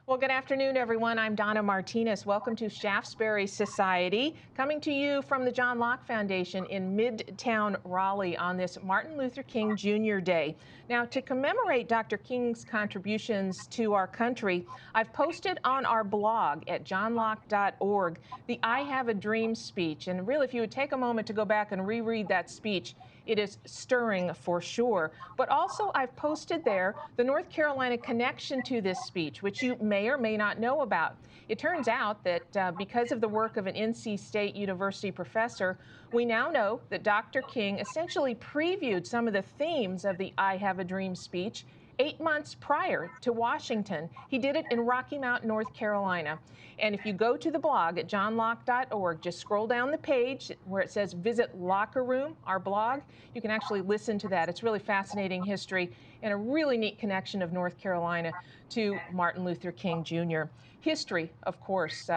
Well, good afternoon, everyone. I'm Donna Martinez. Welcome to Shaftesbury Society, coming to you from the John Locke Foundation in Midtown Raleigh on this Martin Luther King Jr. Day. Now, to commemorate Dr. King's contributions to our country, I've posted on our blog at johnlocke.org the I Have a Dream speech. And really, if you would take a moment to go back and reread that speech, it is stirring for sure. But also, I've posted there the North Carolina connection to this speech, which you may or may not know about. It turns out that because of the work of an NC State University professor, we now know that Dr. King essentially previewed some of the themes of the I Have a Dream speech 8 months prior to Washington. He did it in Rocky Mount, North Carolina. And if you go to the blog at johnlocke.org, just scroll down the page where it says Visit Locker Room, our blog. You can actually listen to that. It's really fascinating history and a really neat connection of North Carolina to Martin Luther King Jr. History, of course,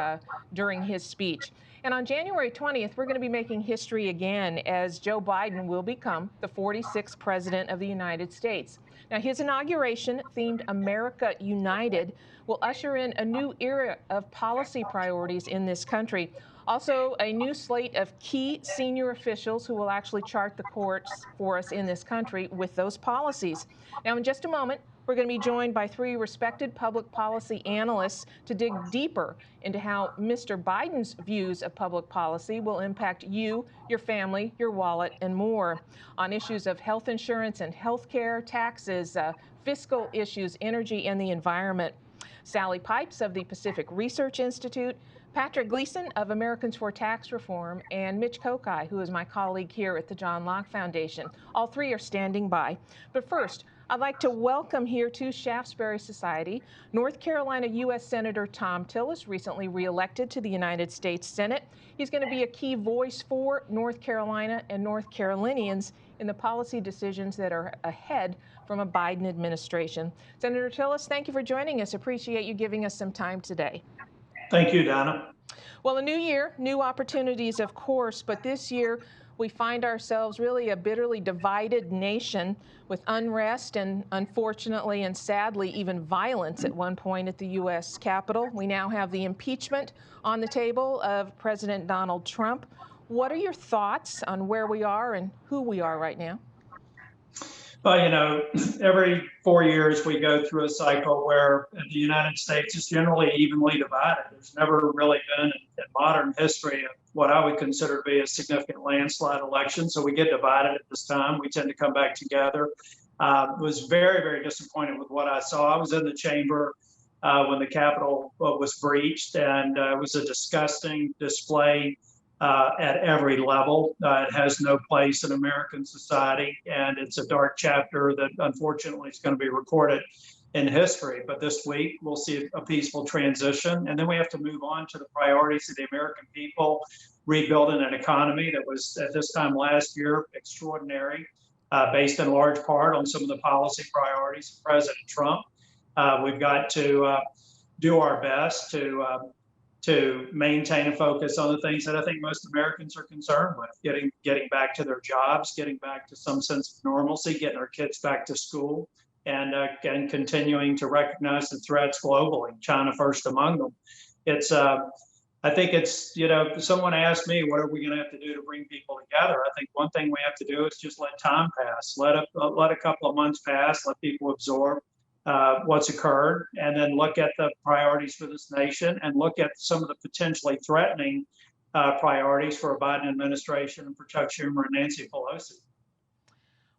during his speech. And on January 20th, we're going to be making history again as Joe Biden will become the 46th president of the United States. Now, his inauguration, themed America United, will usher in a new era of policy priorities in this country. Also, a new slate of key senior officials who will actually chart the course for us in this country with those policies. Now, in just a moment, we're going to be joined by three respected public policy analysts to dig deeper into how Mr. Biden's views of public policy will impact you, your family, your wallet, and more on issues of health insurance and health care, taxes, fiscal issues, energy, and the environment. Sally Pipes of the Pacific Research Institute, Patrick Gleason of Americans for Tax Reform, and Mitch Kokai, who is my colleague here at the John Locke Foundation. All three are standing by. But first, I'd like to welcome here to Shaftesbury Society North Carolina U.S. Senator Thom Tillis, recently reelected to the United States Senate. He's going to be a key voice for North Carolina and North Carolinians in the policy decisions that are ahead from a Biden administration. Senator Tillis, thank you for joining us. Appreciate you giving us some time today. Thank you, Donna. Well, a new year, new opportunities, of course, but this year we find ourselves really a bitterly divided nation with unrest and, unfortunately and sadly, even violence at one point at the U.S. Capitol. We now have the impeachment on the table of President Donald Trump. What are your thoughts on where we are and who we are right now? Well, every 4 years we go through a cycle where the United States is generally evenly divided. There's never really been in modern history what I would consider to be a significant landslide election. So we get divided at this time. We tend to come back together. Was very, very disappointed with what I saw. I was in the chamber when the Capitol was breached, and it was a disgusting display at every level. It has no place in American society, and it's a dark chapter that unfortunately is going to be recorded in history. But this week, we'll see a peaceful transition, and then we have to move on to the priorities of the American people, rebuilding an economy that was, at this time last year, extraordinary, based in large part on some of the policy priorities of President Trump. We've got to do our best to maintain a focus on the things that I think most Americans are concerned with, getting back to their jobs, getting back to some sense of normalcy, getting our kids back to school, and continuing to recognize the threats globally, China first among them. It's, I think it's, someone asked me, what are we going to have to do to bring people together? I think one thing we have to do is just let time pass, let a couple of months pass, let people absorb what's occurred, and then look at the priorities for this nation and look at some of the potentially threatening priorities for a Biden administration and for Chuck Schumer and Nancy Pelosi.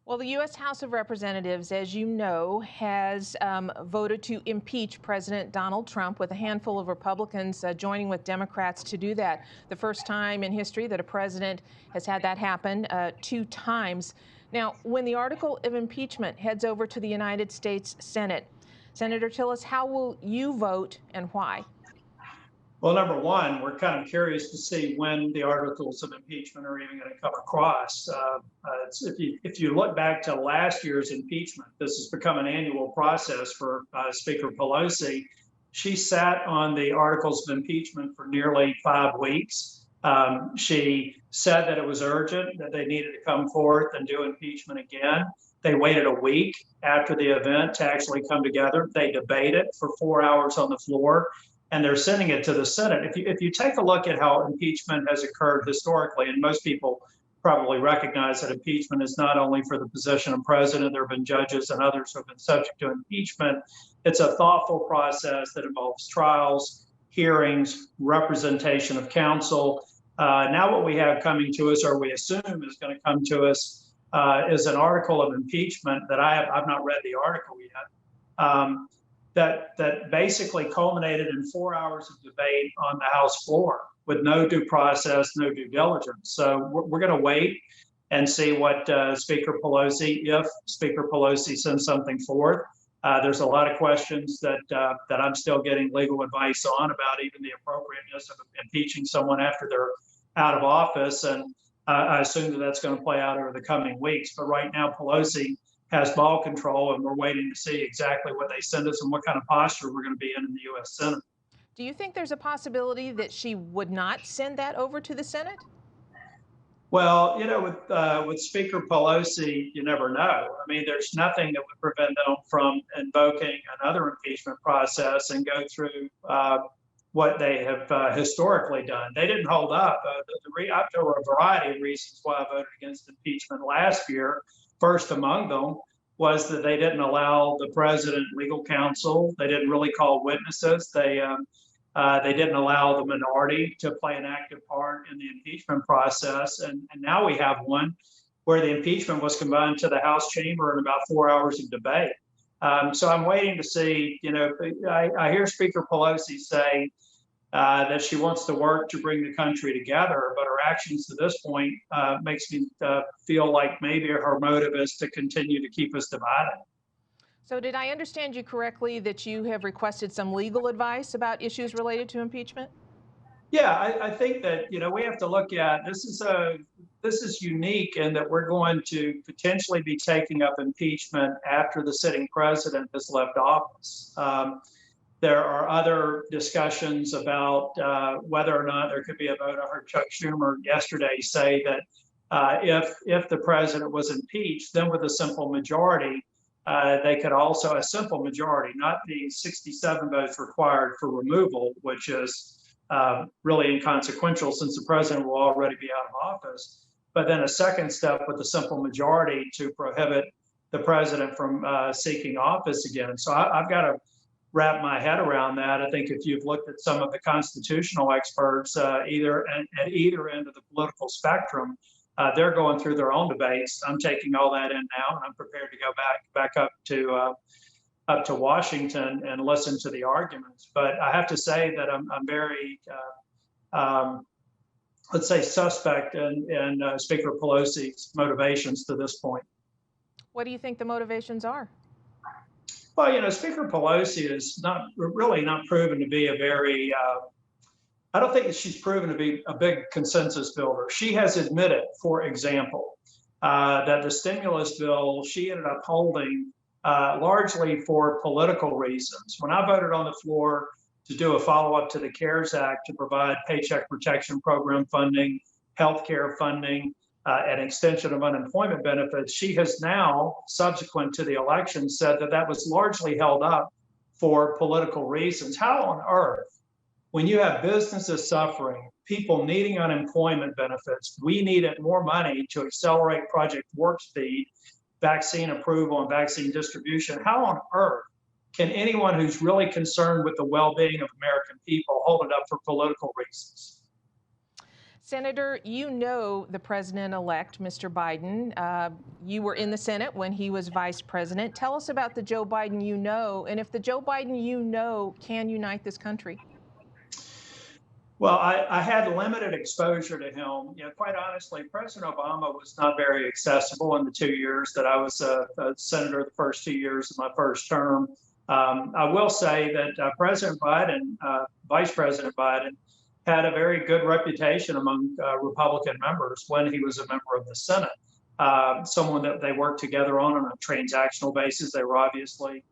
Well, the U.S. House of Representatives, as you know, has voted to impeach President Donald Trump, with a handful of Republicans joining with Democrats to do that. The first time in history that a president has had that happen 2 times. Now, when the article of impeachment heads over to the United States Senate, Senator Tillis, how will you vote and why? Well, number one, we're kind of curious to see when the articles of impeachment are even going to come across. If you look back to last year's impeachment, this has become an annual process for Speaker Pelosi. She sat on the articles of impeachment for nearly 5 weeks. She said that it was urgent, that they needed to come forth and do impeachment again. They waited a week after the event to actually come together. They debate it for 4 hours on the floor, and they're sending it to the Senate. If you take a look at how impeachment has occurred historically, and most people probably recognize that impeachment is not only for the position of president, there have been judges and others who have been subject to impeachment. It's a thoughtful process that involves trials, hearings, representation of counsel. Now what we have coming to us, or we assume is going to come to us, is an article of impeachment that I've not read the article yet, that basically culminated in 4 hours of debate on the House floor with no due process, no due diligence. So we're going to wait and see what Speaker Pelosi, if Speaker Pelosi sends something forth. There's a lot of questions that I'm still getting legal advice on about even the appropriateness of impeaching someone after they're out of office. And I assume that that's going to play out over the coming weeks. But right now, Pelosi has ball control, and we're waiting to see exactly what they send us and what kind of posture we're going to be in the U.S. Senate. Do you think there's a possibility that she would not send that over to the Senate? Well, with Speaker Pelosi, you never know. I mean, there's nothing that would prevent them from invoking another impeachment process and go through what they have historically done. They didn't hold up. There were a variety of reasons why I voted against impeachment last year. First among them was that they didn't allow the president legal counsel. They didn't really call witnesses. They didn't allow the minority to play an active part in the impeachment process. And now we have one where the impeachment was combined to the House chamber in about 4 hours of debate. So I'm waiting to see, I hear Speaker Pelosi say that she wants to work to bring the country together, but her actions to this point makes me feel like maybe her motive is to continue to keep us divided. So did I understand you correctly that you have requested some legal advice about issues related to impeachment? Yeah, I think that, we have to look at, this is unique in that we're going to potentially be taking up impeachment after the sitting president has left office. There are other discussions about whether or not there could be a vote. I heard Chuck Schumer yesterday say that if the president was impeached, then with a simple majority, they could also, a simple majority, not the 67 votes required for removal, which is really inconsequential since the president will already be out of office, but then a second step with a simple majority to prohibit the president from seeking office again. So I've got to wrap my head around that. I think if you've looked at some of the constitutional experts, at either end of the political spectrum, they're going through their own debates. I'm taking all that in now, and I'm prepared to go back up to Washington and listen to the arguments. But I have to say that I'm very, let's say, suspect in Speaker Pelosi's motivations to this point. What do you think the motivations are? Well, Speaker Pelosi is really not proven to be a very, I don't think that she's proven to be a big consensus builder. She has admitted, for example, that the stimulus bill she ended up holding largely for political reasons. When I voted on the floor to do a follow-up to the CARES Act to provide Paycheck Protection Program funding, healthcare funding, an extension of unemployment benefits, she has now, subsequent to the election, said that that was largely held up for political reasons. How on earth, when you have businesses suffering, people needing unemployment benefits, we needed more money to accelerate Project Warp Speed, vaccine approval and vaccine distribution, how on earth can anyone who's really concerned with the well-being of American people hold it up for political reasons? Senator, you know the president-elect, Mr. Biden. You were in the Senate when he was vice president. Tell us about the Joe Biden you know, and if the Joe Biden you know can unite this country. Well, I had limited exposure to him. Quite honestly, President Obama was not very accessible in the 2 years that I was a senator, the first 2 years of my first term. I will say that President Biden, Vice President Biden, had a very good reputation among Republican members when he was a member of the Senate. Someone that they worked together on a transactional basis. They were obviously,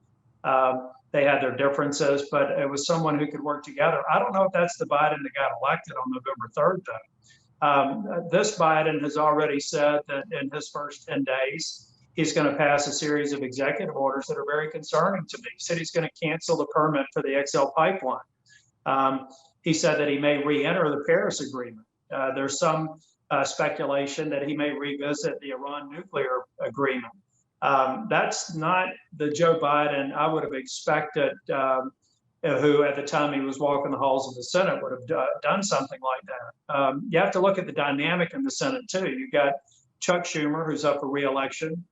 they had their differences, but it was someone who could work together. I don't know if that's the Biden that got elected on November 3rd, though. This Biden has already said that in his first 10 days, he's going to pass a series of executive orders that are very concerning to me. He said he's going to cancel the permit for the XL pipeline. He said that he may re-enter the Paris Agreement. There's some speculation that he may revisit the Iran nuclear agreement. That's not the Joe Biden I would have expected, who at the time he was walking the halls of the Senate would have done something like that. You have to look at the dynamic in the Senate too. You got Chuck Schumer, who's up for re-election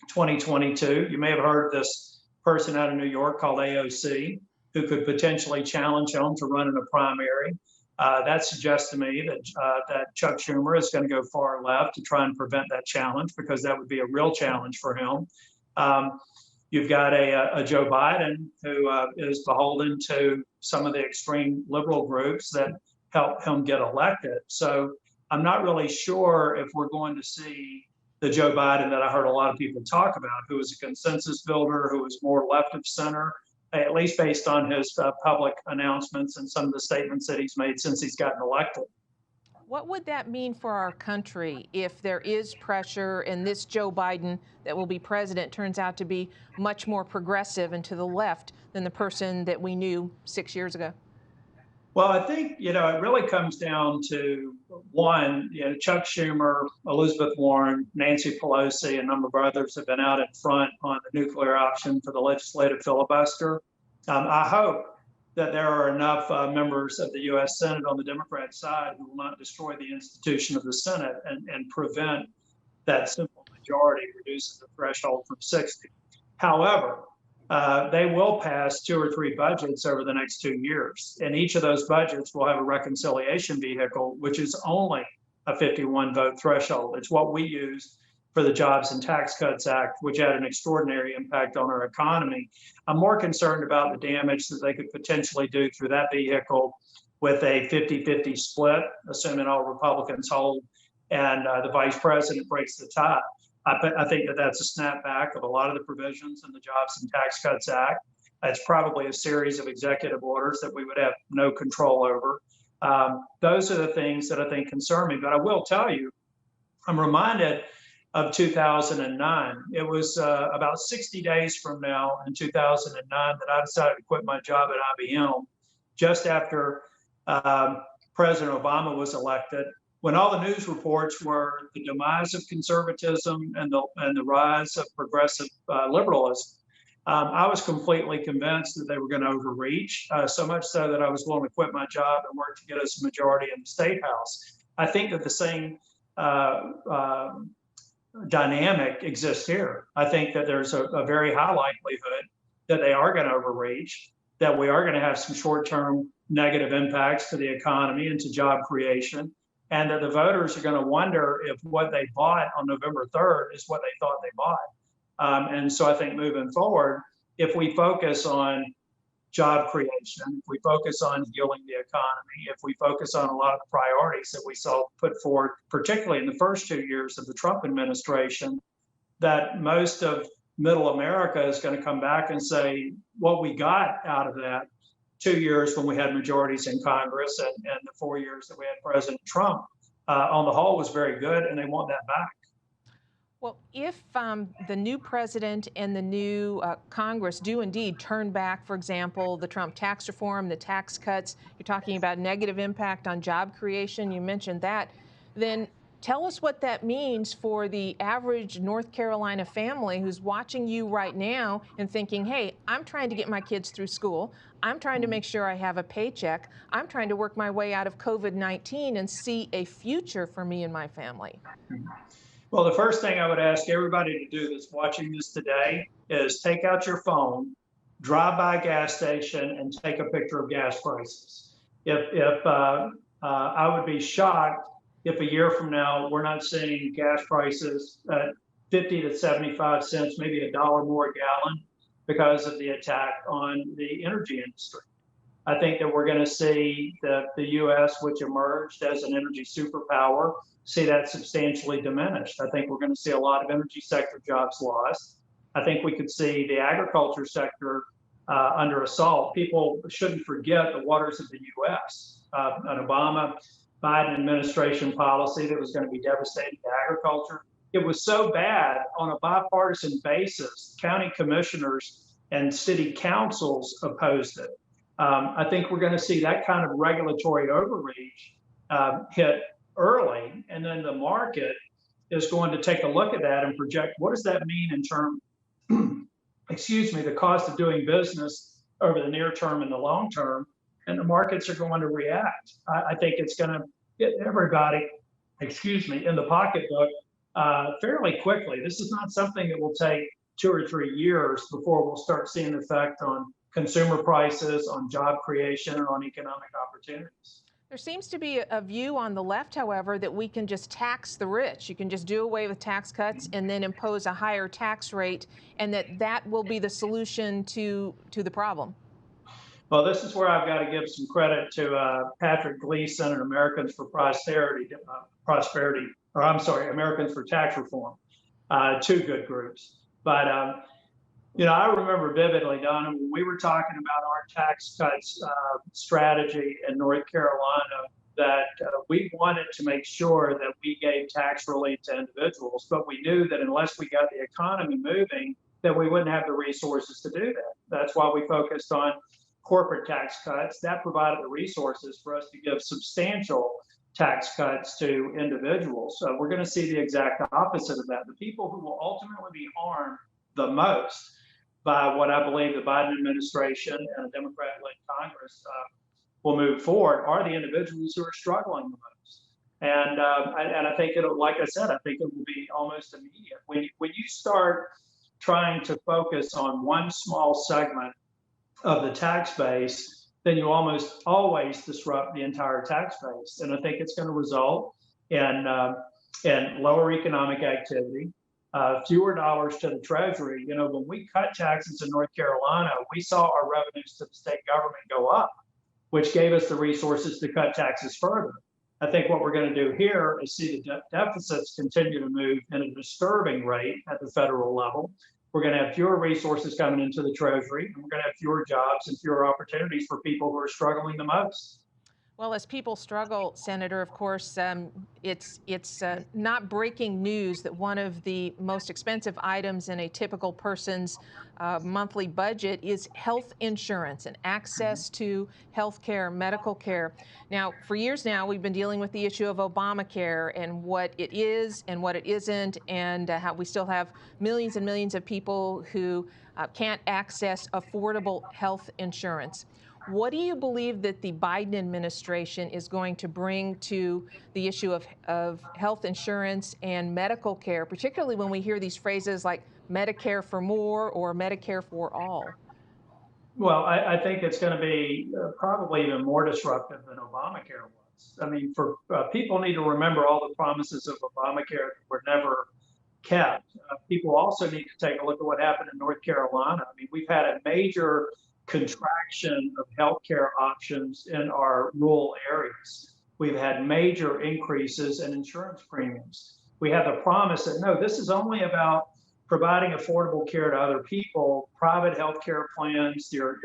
2022. You may have heard this person out of New York called AOC, who could potentially challenge him to run in a primary. That suggests to me that Chuck Schumer is going to go far left to try and prevent that challenge, because that would be a real challenge for him. You've got a Joe Biden who is beholden to some of the extreme liberal groups that help him get elected. So I'm not really sure if we're going to see the Joe Biden that I heard a lot of people talk about, who is a consensus builder, who is more left of center, at least based on his public announcements and some of the statements that he's made since he's gotten elected. What would that mean for our country if there is pressure and this Joe Biden that will be president turns out to be much more progressive and to the left than the person that we knew 6 years ago? Well, I think, it really comes down to one, Chuck Schumer, Elizabeth Warren, Nancy Pelosi, and a number of others have been out in front on the nuclear option for the legislative filibuster. I hope that there are enough members of the U.S. Senate on the Democrat side who will not destroy the institution of the Senate and prevent that simple majority reducing the threshold from 60. However, they will pass 2 or 3 budgets over the next 2 years. And each of those budgets will have a reconciliation vehicle, which is only a 51 vote threshold. It's what we used for the Jobs and Tax Cuts Act, which had an extraordinary impact on our economy. I'm more concerned about the damage that they could potentially do through that vehicle with a 50-50 split, assuming all Republicans hold and the vice president breaks the tie. I think that that's a snapback of a lot of the provisions in the Jobs and Tax Cuts Act. It's probably a series of executive orders that we would have no control over. Those are the things that I think concern me. But I will tell you, I'm reminded of 2009. It was about 60 days from now in 2009 that I decided to quit my job at IBM just after President Obama was elected, when all the news reports were the demise of conservatism and the rise of progressive liberalism. I was completely convinced that they were going to overreach, so much so that I was willing to quit my job and work to get us a majority in the State House. I think that the same dynamic exists here. I think that there's a very high likelihood that they are going to overreach, that we are going to have some short-term negative impacts to the economy and to job creation, and that the voters are going to wonder if what they bought on November 3rd is what they thought they bought. And so I think moving forward, if we focus on job creation, if we focus on healing the economy, if we focus on a lot of the priorities that we saw put forward, particularly in the first 2 years of the Trump administration, that most of middle America is going to come back and say, what we got out of that 2 years when we had majorities in Congress and the 4 years that we had President Trump, on the whole was very good, and they want that back. Well, if the new president and the new Congress do indeed turn back, for example, the Trump tax reform, the tax cuts, you're talking about negative impact on job creation, you mentioned that, then tell us what that means for the average North Carolina family who's watching you right now and thinking, hey, I'm trying to get my kids through school. I'm trying to make sure I have a paycheck. I'm trying to work my way out of COVID-19 and see a future for me and my family. Well, the first thing I would ask everybody to do that's watching this today is take out your phone, drive by a gas station, and take a picture of gas prices. I would be shocked if a year from now we're not seeing gas prices at 50 to 75 cents, maybe $1 more a gallon, because of the attack on the energy industry. I think that we're going to see the U.S., which emerged as an energy superpower, see that substantially diminished. I think we're going to see a lot of energy sector jobs lost. I think we could see the agriculture sector under assault. People shouldn't forget the waters of the U.S. An Obama-Biden administration policy that was going to be devastating to agriculture it was so bad on a bipartisan basis, county commissioners and city councils opposed it. I think we're going to see that kind of regulatory overreach hit early, and then the market is going to take a look at that and project what does that mean in terms, excuse me, the cost of doing business over the near term and the long term, and the markets are going to react. I think it's going to get everybody, excuse me, in the pocketbook fairly quickly. This is not something that will take 2 or 3 years before we'll start seeing the effect on consumer prices, on job creation, and on economic opportunities. There seems to be a view on the left, however, that we can just tax the rich. You can just do away with tax cuts and then impose a higher tax rate, and that will be the solution to the problem. Well, this is where I've got to give some credit to Patrick Gleason and Americans for Americans for Tax Reform, two good groups. But I remember vividly, Donna, when we were talking about our tax cuts strategy in North Carolina, that we wanted to make sure that we gave tax relief to individuals, but we knew that unless we got the economy moving, that we wouldn't have the resources to do that. That's why we focused on corporate tax cuts. That provided the resources for us to give substantial tax cuts to individuals. So we're going to see the exact opposite of that. The people who will ultimately be harmed the most by what I believe the Biden administration and a Democrat-led Congress will move forward are the individuals who are struggling the most. And I think it'll, like I said, I think it will be almost immediate. When you start trying to focus on one small segment of the tax base, then you almost always disrupt the entire tax base. And I think it's going to result in lower economic activity, fewer dollars to the Treasury. When we cut taxes in North Carolina, we saw our revenues to the state government go up, which gave us the resources to cut taxes further. I think what we're going to do here is see the deficits continue to move in a disturbing rate at the federal level. We're going to have fewer resources coming into the Treasury, and we're going to have fewer jobs and fewer opportunities for people who are struggling the most. Well, as people struggle, Senator, of course, it's not breaking news that one of the most expensive items in a typical person's monthly budget is health insurance and access to health care, medical care. Now, for years now, we've been dealing with the issue of Obamacare and what it is and what it isn't, and how we still have millions and millions of people who can't access affordable health insurance. What do you believe that the Biden administration is going to bring to the issue of health insurance and medical care, particularly when we hear these phrases like Medicare for more or Medicare for all? Well, I think it's going to be probably even more disruptive than Obamacare was. I mean, for people need to remember all the promises of Obamacare that were never kept. People also need to take a look at what happened in North Carolina. I mean, we've had a major contraction of healthcare options in our rural areas. We've had major increases in insurance premiums. We have the promise that no, this is only about providing affordable care to other people. Private healthcare plans, your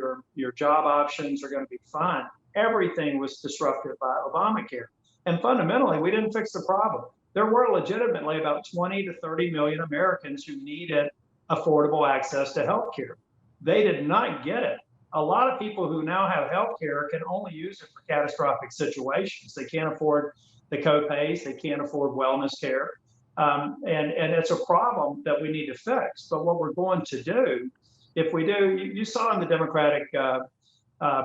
job options are going to be fine. Everything was disrupted by Obamacare. And fundamentally, we didn't fix the problem. There were legitimately about 20 to 30 million Americans who needed affordable access to healthcare. They did not get it. A lot of people who now have health care can only use it for catastrophic situations. They can't afford the co-pays. They can't afford wellness care. And it's a problem that we need to fix. But what we're going to do, if we do, you saw in the Democratic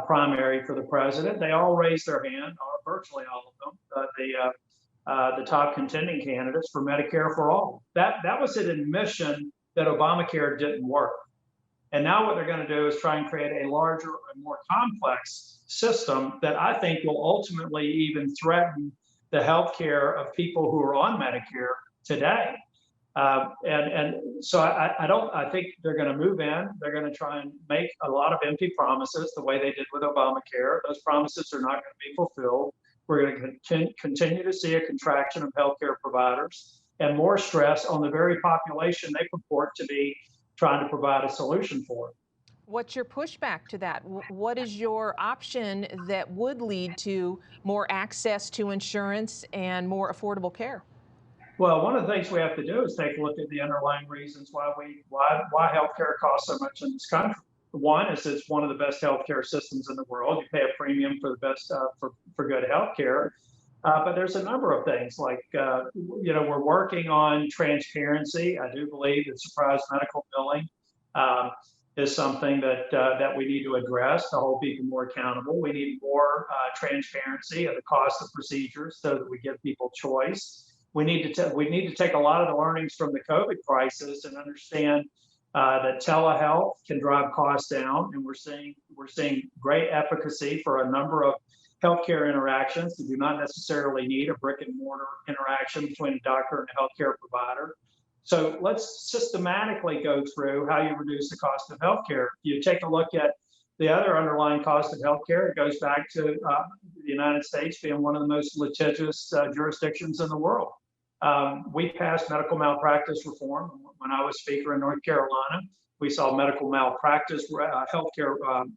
primary for the president, they all raised their hand, or virtually all of them, the top contending candidates for Medicare for all. That was an admission that Obamacare didn't work. And now what they're going to do is try and create a larger and more complex system that I think will ultimately even threaten the health care of people who are on Medicare today. So I think they're going to move in. They're going to try and make a lot of empty promises the way they did with Obamacare. Those promises are not going to be fulfilled. We're going to continue to see a contraction of healthcare providers and more stress on the very population they purport to be trying to provide a solution for. What's your pushback to that? What is your option that would lead to more access to insurance and more affordable care? Well, one of the things we have to do is take a look at the underlying reasons why healthcare costs so much in this country. One is it's one of the best healthcare systems in the world. You pay a premium for the best for good healthcare. But there's a number of things like, we're working on transparency. I do believe that surprise medical billing is something that we need to address to hold people more accountable. We need more transparency of the cost of procedures so that we give people choice. We need to take a lot of the learnings from the COVID crisis and understand that telehealth can drive costs down, and we're seeing great efficacy for a number of healthcare interactions that do not necessarily need a brick and mortar interaction between a doctor and a healthcare provider. So let's systematically go through how you reduce the cost of healthcare. You take a look at the other underlying cost of healthcare. It goes back to the United States being one of the most litigious jurisdictions in the world. We passed medical malpractice reform when I was speaker in North Carolina. We saw medical malpractice healthcare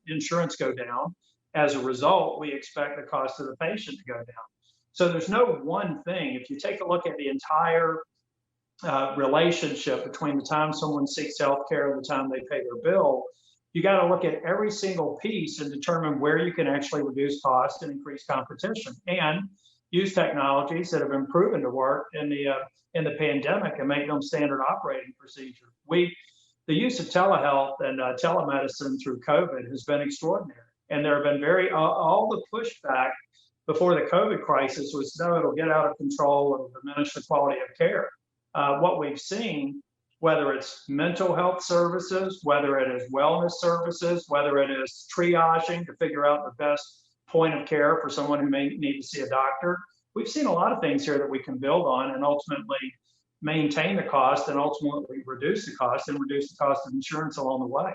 insurance go down. As a result, we expect the cost of the patient to go down. So there's no one thing. If you take a look at the entire relationship between the time someone seeks healthcare and the time they pay their bill, you got to look at every single piece and determine where you can actually reduce cost and increase competition, and use technologies that have been proven to work in the pandemic and make them standard operating procedure. The use of telehealth and telemedicine through COVID has been extraordinary. And there have been all the pushback before the COVID crisis was, no, it'll get out of control, it'll diminish the quality of care. What we've seen, whether it's mental health services, whether it is wellness services, whether it is triaging to figure out the best point of care for someone who may need to see a doctor, we've seen a lot of things here that we can build on and ultimately maintain the cost and ultimately reduce the cost and reduce the cost of insurance along the way.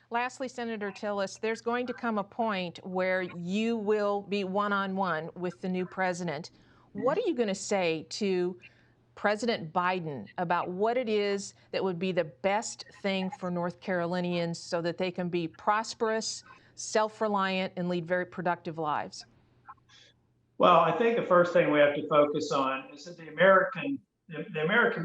Lastly, Senator Tillis, there's going to come a point where you will be one-on-one with the new president. What are you going to say to President Biden about what it is that would be the best thing for North Carolinians so that they can be prosperous, self-reliant, and lead very productive lives? Well, I think the first thing we have to focus on is that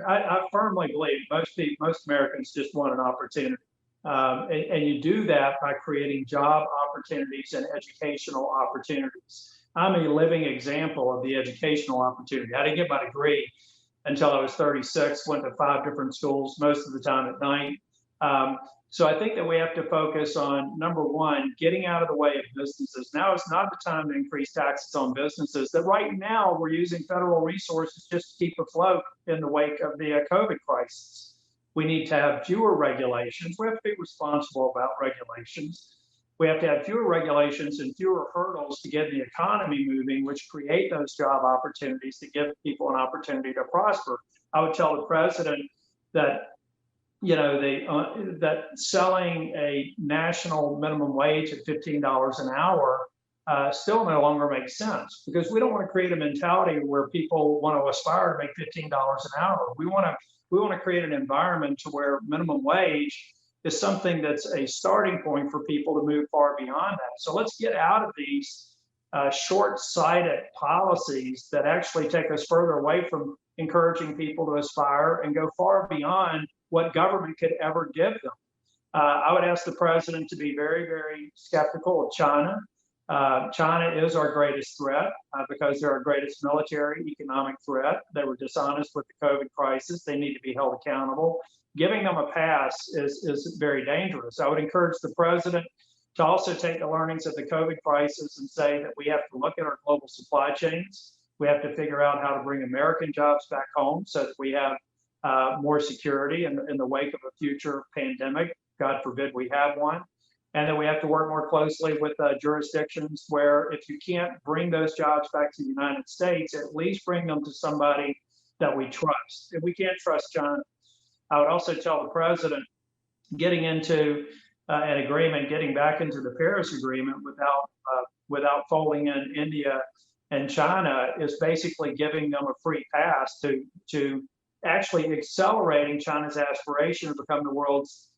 I firmly believe most Americans just want an opportunity. And you do that by creating job opportunities and educational opportunities. I'm a living example of the educational opportunity. I didn't get my degree until I was 36, went to 5 different schools, most of the time at night. So I think that we have to focus on, number one, getting out of the way of businesses. Now is not the time to increase taxes on businesses. That right now we're using federal resources just to keep afloat in the wake of the COVID crisis. We need to have fewer regulations. We have to be responsible about regulations. We have to have fewer regulations and fewer hurdles to get the economy moving, which create those job opportunities to give people an opportunity to prosper. I would tell the president that, that selling a national minimum wage at $15 an hour still no longer makes sense, because we don't want to create a mentality where people want to aspire to make $15 an hour. We want to create an environment to where minimum wage is something that's a starting point for people to move far beyond that. So let's get out of these short-sighted policies that actually take us further away from encouraging people to aspire and go far beyond what government could ever give them. I would ask the president to be very, very skeptical of China. China is our greatest threat because they're our greatest military, economic threat. They were dishonest with the COVID crisis. They need to be held accountable. Giving them a pass is very dangerous. I would encourage the president to also take the learnings of the COVID crisis and say that we have to look at our global supply chains. We have to figure out how to bring American jobs back home so that we have more security in the wake of a future pandemic. God forbid we have one. And then we have to work more closely with jurisdictions where if you can't bring those jobs back to the United States, at least bring them to somebody that we trust. If we can't trust China, I would also tell the president getting into an agreement, getting back into the Paris Agreement without folding in India and China is basically giving them a free pass to actually accelerating China's aspiration to become the world's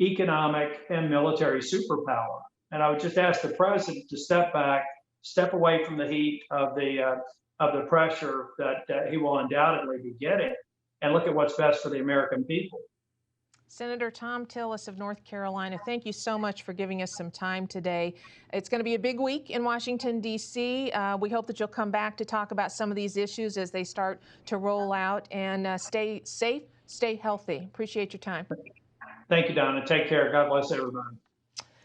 economic and military superpower. And I would just ask the president to step back, step away from the heat of the of the pressure that he will undoubtedly be getting, and look at what's best for the American people. Senator Thom Tillis of North Carolina, thank you so much for giving us some time today. It's going to be a big week in Washington, D.C. We hope that you'll come back to talk about some of these issues as they start to roll out, and stay safe, stay healthy. Appreciate your time. Thank you, Donna. Take care. God bless everybody.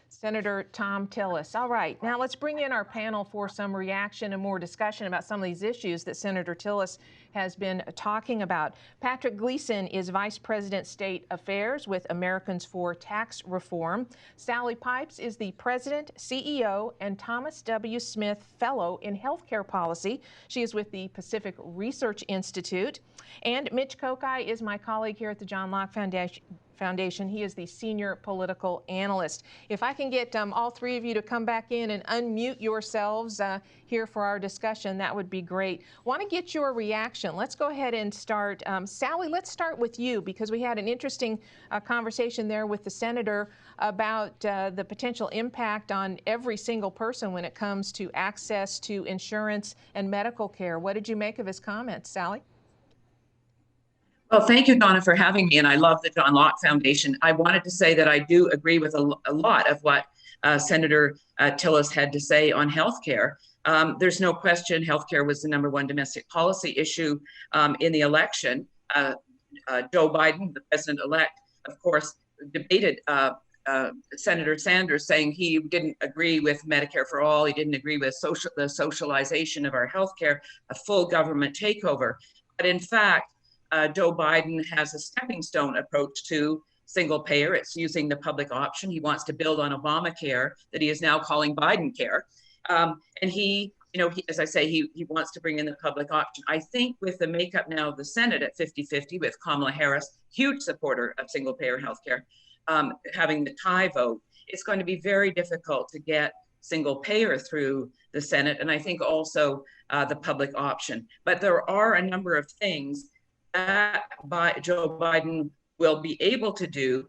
Senator Thom Tillis. All right, now let's bring in our panel for some reaction and more discussion about some of these issues that Senator Tillis has been talking about. Patrick Gleason is Vice President State Affairs with Americans for Tax Reform. Sally Pipes is the President, CEO, and Thomas W. Smith Fellow in Healthcare Policy. She is with the Pacific Research Institute. And Mitch Kokai is my colleague here at the John Locke Foundation. He is the senior political analyst. If I can get all three of you to come back in and unmute yourselves here for our discussion, that would be great. Want to get your reaction. Let's go ahead and start. Sally, let's start with you, because we had an interesting conversation there with the senator about the potential impact on every single person when it comes to access to insurance and medical care. What did you make of his comments, Sally? Well, thank you, Donna, for having me, and I love the John Locke Foundation. I wanted to say that I do agree with a lot of what Senator Tillis had to say on healthcare. There's no question healthcare was the #1 domestic policy issue in the election. Joe Biden, the president-elect, of course, debated Senator Sanders, saying he didn't agree with Medicare for all. He didn't agree with the socialization of our healthcare, a full government takeover. But in fact, Joe Biden has a stepping stone approach to single payer. It's using the public option. He wants to build on Obamacare that he is now calling Biden care. And he, as I say, he wants to bring in the public option. I think with the makeup now of the Senate at 50-50 with Kamala Harris, huge supporter of single payer healthcare, having the tie vote, it's going to be very difficult to get single payer through the Senate. And I think also the public option. But there are a number of things that Joe Biden will be able to do.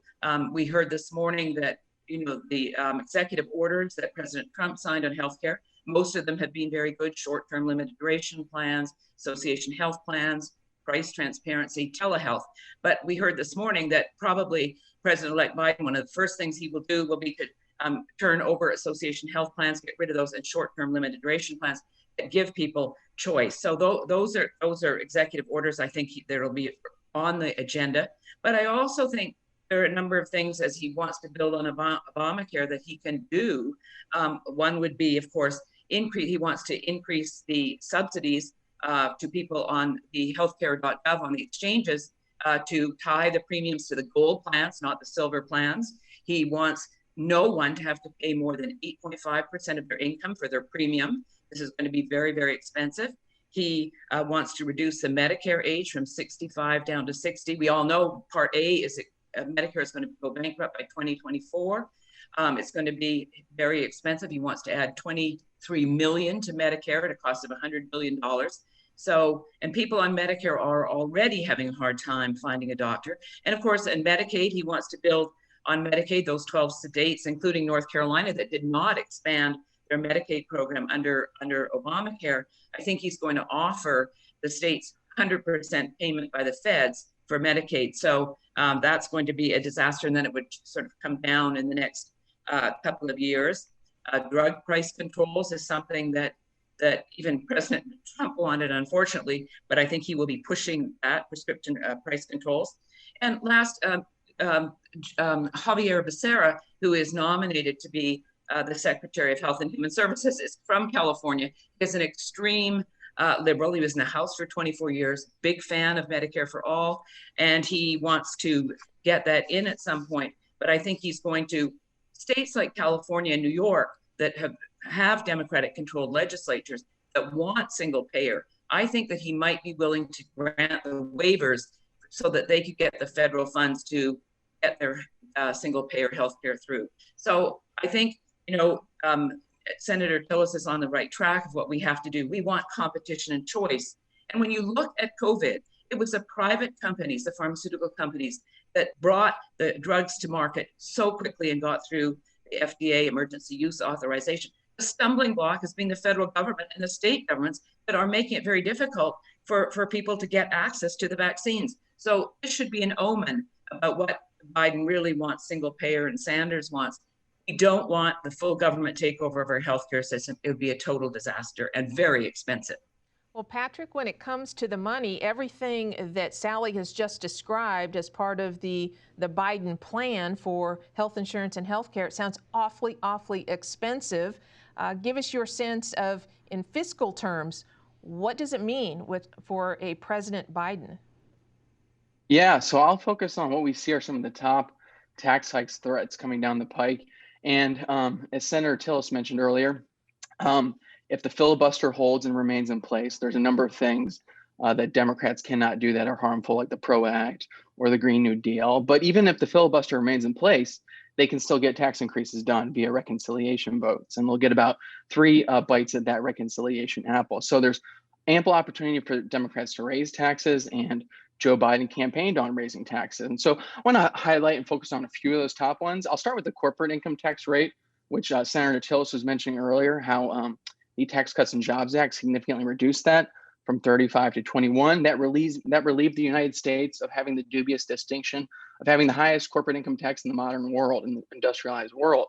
We heard this morning that, the executive orders that President Trump signed on healthcare, most of them have been very good: short-term limited duration plans, association health plans, price transparency, telehealth. But we heard this morning that probably President-elect Biden, one of the first things he will do will be to turn over association health plans, get rid of those, and short-term limited duration plans that give people choice. So those are executive orders. I think that'll be on the agenda. But I also think there are a number of things, as he wants to build on Obamacare, that he can do. One would be, of course, he wants to increase the subsidies to people on the healthcare.gov on the exchanges to tie the premiums to the gold plans, not the silver plans. He wants no one to have to pay more than 8.5% of their income for their premium. This is going to be very, very expensive. He wants to reduce the Medicare age from 65 down to 60. We all know Part A is Medicare is going to go bankrupt by 2024. It's going to be very expensive. He wants to add 23 million to Medicare at a cost of $100 billion. So, and people on Medicare are already having a hard time finding a doctor. And of course, in Medicaid, he wants to build on Medicaid those 12 states, including North Carolina, that did not expand their Medicaid program under Obamacare. I think he's going to offer the states 100% payment by the feds for Medicaid. So that's going to be a disaster, and then it would sort of come down in the next couple of years. Drug price controls is something that even President Trump wanted, unfortunately, but I think he will be pushing that, prescription price controls. And last, Javier Becerra, who is nominated to be the Secretary of Health and Human Services, is from California. He's an extreme liberal. He was in the House for 24 years, big fan of Medicare for all, and he wants to get that in at some point. But I think he's going to, states like California and New York that have Democratic-controlled legislatures that want single payer, I think that he might be willing to grant the waivers so that they could get the federal funds to get their single payer healthcare through. So I think, Senator Tillis is on the right track of what we have to do. We want competition and choice. And when you look at COVID, it was the private companies, the pharmaceutical companies, that brought the drugs to market so quickly and got through the FDA emergency use authorization. The stumbling block has been the federal government and the state governments that are making it very difficult for people to get access to the vaccines. So this should be an omen about what Biden really wants, single payer, and Sanders wants. We don't want the full government takeover of our healthcare system. It would be a total disaster and very expensive. Well, Patrick, when it comes to the money, everything that Sally has just described as part of the Biden plan for health insurance and health care, it sounds awfully, awfully expensive. Give us your sense of, in fiscal terms, what does it mean for a President Biden? Yeah, so I'll focus on what we see are some of the top tax hikes threats coming down the pike. And as Senator Tillis mentioned earlier, if the filibuster holds and remains in place, there's a number of things that Democrats cannot do that are harmful, like the PRO Act or the Green New Deal. But even if the filibuster remains in place, they can still get tax increases done via reconciliation votes. And they'll get about 3 bites at that reconciliation apple. So there's ample opportunity for Democrats to raise taxes, and Joe Biden campaigned on raising taxes. And so I want to highlight and focus on a few of those top ones. I'll start with the corporate income tax rate, which Senator Tillis was mentioning earlier, how the Tax Cuts and Jobs Act significantly reduced that from 35 to 21. That relieved the United States of having the dubious distinction of having the highest corporate income tax in the modern world, in the industrialized world.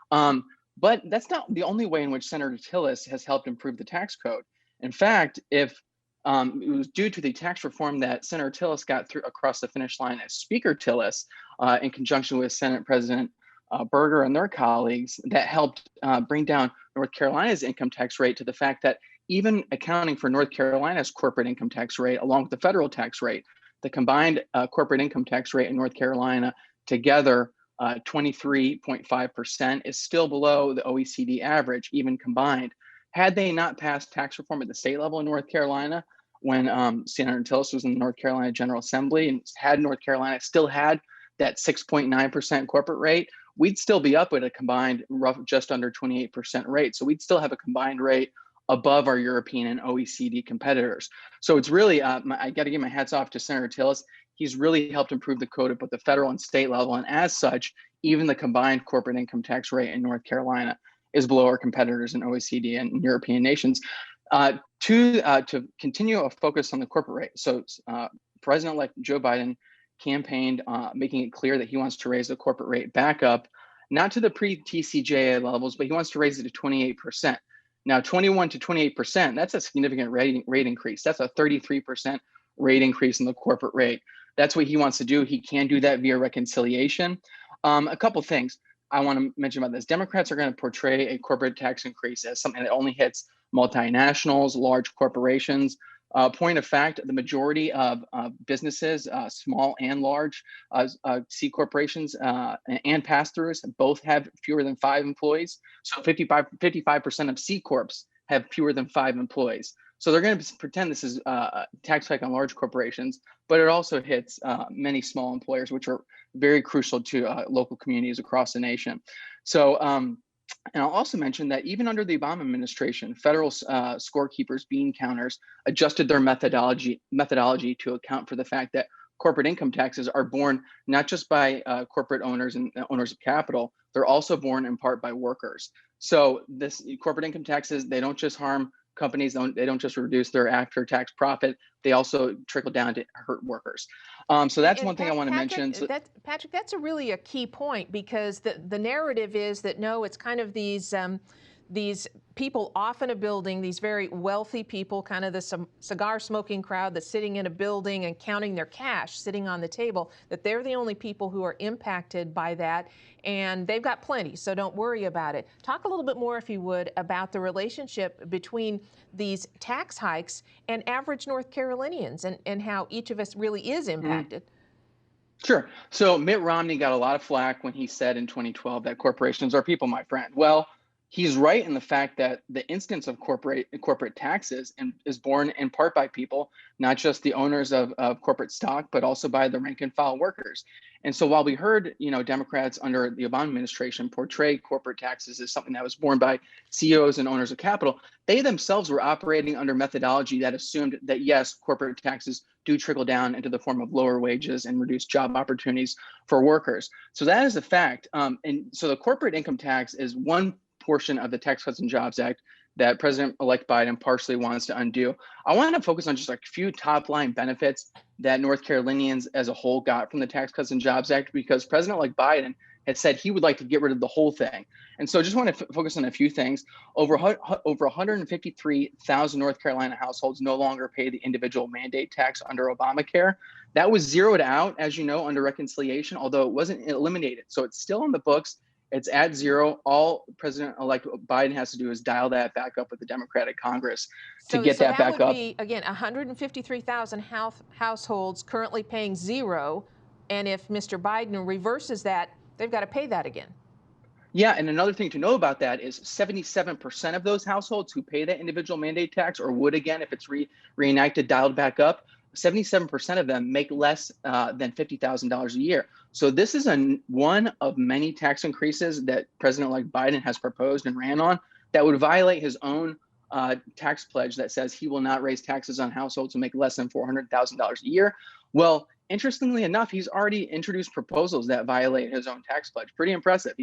But that's not the only way in which Senator Tillis has helped improve the tax code. In fact, if it was due to the tax reform that Senator Tillis got through across the finish line as Speaker Tillis, in conjunction with Senate President Berger and their colleagues, that helped bring down North Carolina's income tax rate to the fact that even accounting for North Carolina's corporate income tax rate along with the federal tax rate, the combined corporate income tax rate in North Carolina together, 23.5%, is still below the OECD average, even combined. Had they not passed tax reform at the state level in North Carolina, when Senator Tillis was in the North Carolina General Assembly, and had North Carolina still had that 6.9% corporate rate, we'd still be up at a combined just under 28% rate. So we'd still have a combined rate above our European and OECD competitors. So it's really, I got to give my hats off to Senator Tillis. He's really helped improve the code at both the federal and state level. And as such, even the combined corporate income tax rate in North Carolina is below our competitors in OECD and European nations. To continue a focus on the corporate rate. So President-elect Joe Biden campaigned making it clear that he wants to raise the corporate rate back up, not to the pre-TCJA levels, but he wants to raise it to 28%. Now, 21 to 28%, that's a significant rate increase. That's a 33% rate increase in the corporate rate. That's what he wants to do. He can do that via reconciliation. A couple things I want to mention about this. Democrats are going to portray a corporate tax increase as something that only hits multinationals, large corporations. Point of fact, the majority of businesses, small and large, C corporations and pass-throughs both have fewer than 5 employees. So 55% of C corps have fewer than 5 employees. So they're going to pretend this is a tax hike on large corporations, but it also hits many small employers, which are very crucial to local communities across the nation. So, and I'll also mention that even under the Obama administration, federal scorekeepers, bean counters, adjusted their methodology to account for the fact that corporate income taxes are borne not just by corporate owners and owners of capital, they're also borne in part by workers. So this corporate income taxes, they don't just harm companies, they don't just reduce their after-tax profit, they also trickle down to hurt workers. So that's one thing I want to mention. Patrick, that's a really a key point, because the narrative is that no, it's kind of these people off in a building, these very wealthy people, kind of the cigar smoking crowd that's sitting in a building and counting their cash sitting on the table, that they're the only people who are impacted by that, and they've got plenty, so don't worry about it. Talk a little bit more, if you would, about the relationship between these tax hikes and average North Carolinians, and how each of us really is impacted. Sure. So Mitt Romney got a lot of flack when he said in 2012 that corporations are people, my friend. Well, he's right in the fact that the instance of corporate taxes is borne in part by people, not just the owners of corporate stock, but also by the rank and file workers. And so while we heard, Democrats under the Obama administration portray corporate taxes as something that was borne by CEOs and owners of capital, they themselves were operating under methodology that assumed that, yes, corporate taxes do trickle down into the form of lower wages and reduced job opportunities for workers. So that is a fact. And so the corporate income tax is one portion of the Tax Cuts and Jobs Act that President-elect Biden partially wants to undo. I want to focus on just a few top-line benefits that North Carolinians as a whole got from the Tax Cuts and Jobs Act, because President-elect Biden had said he would like to get rid of the whole thing. And so I just want to focus on a few things. Over 153,000 North Carolina households no longer pay the individual mandate tax under Obamacare. That was zeroed out, as you know, under reconciliation, although it wasn't eliminated. So it's still on the books. It's at zero. All President-elect Biden has to do is dial that back up with the Democratic Congress to get that back up. So that would be, again, 153,000 households currently paying zero. And if Mr. Biden reverses that, they've got to pay that again. Yeah, and another thing to know about that is 77% of those households who pay that individual mandate tax, or would again if it's reenacted, dialed back up, 77% of them make less than $50,000 a year. So this is one of many tax increases that President-elect Biden has proposed and ran on that would violate his own tax pledge that says he will not raise taxes on households who make less than $400,000 a year. Well, interestingly enough, he's already introduced proposals that violate his own tax pledge. Pretty impressive.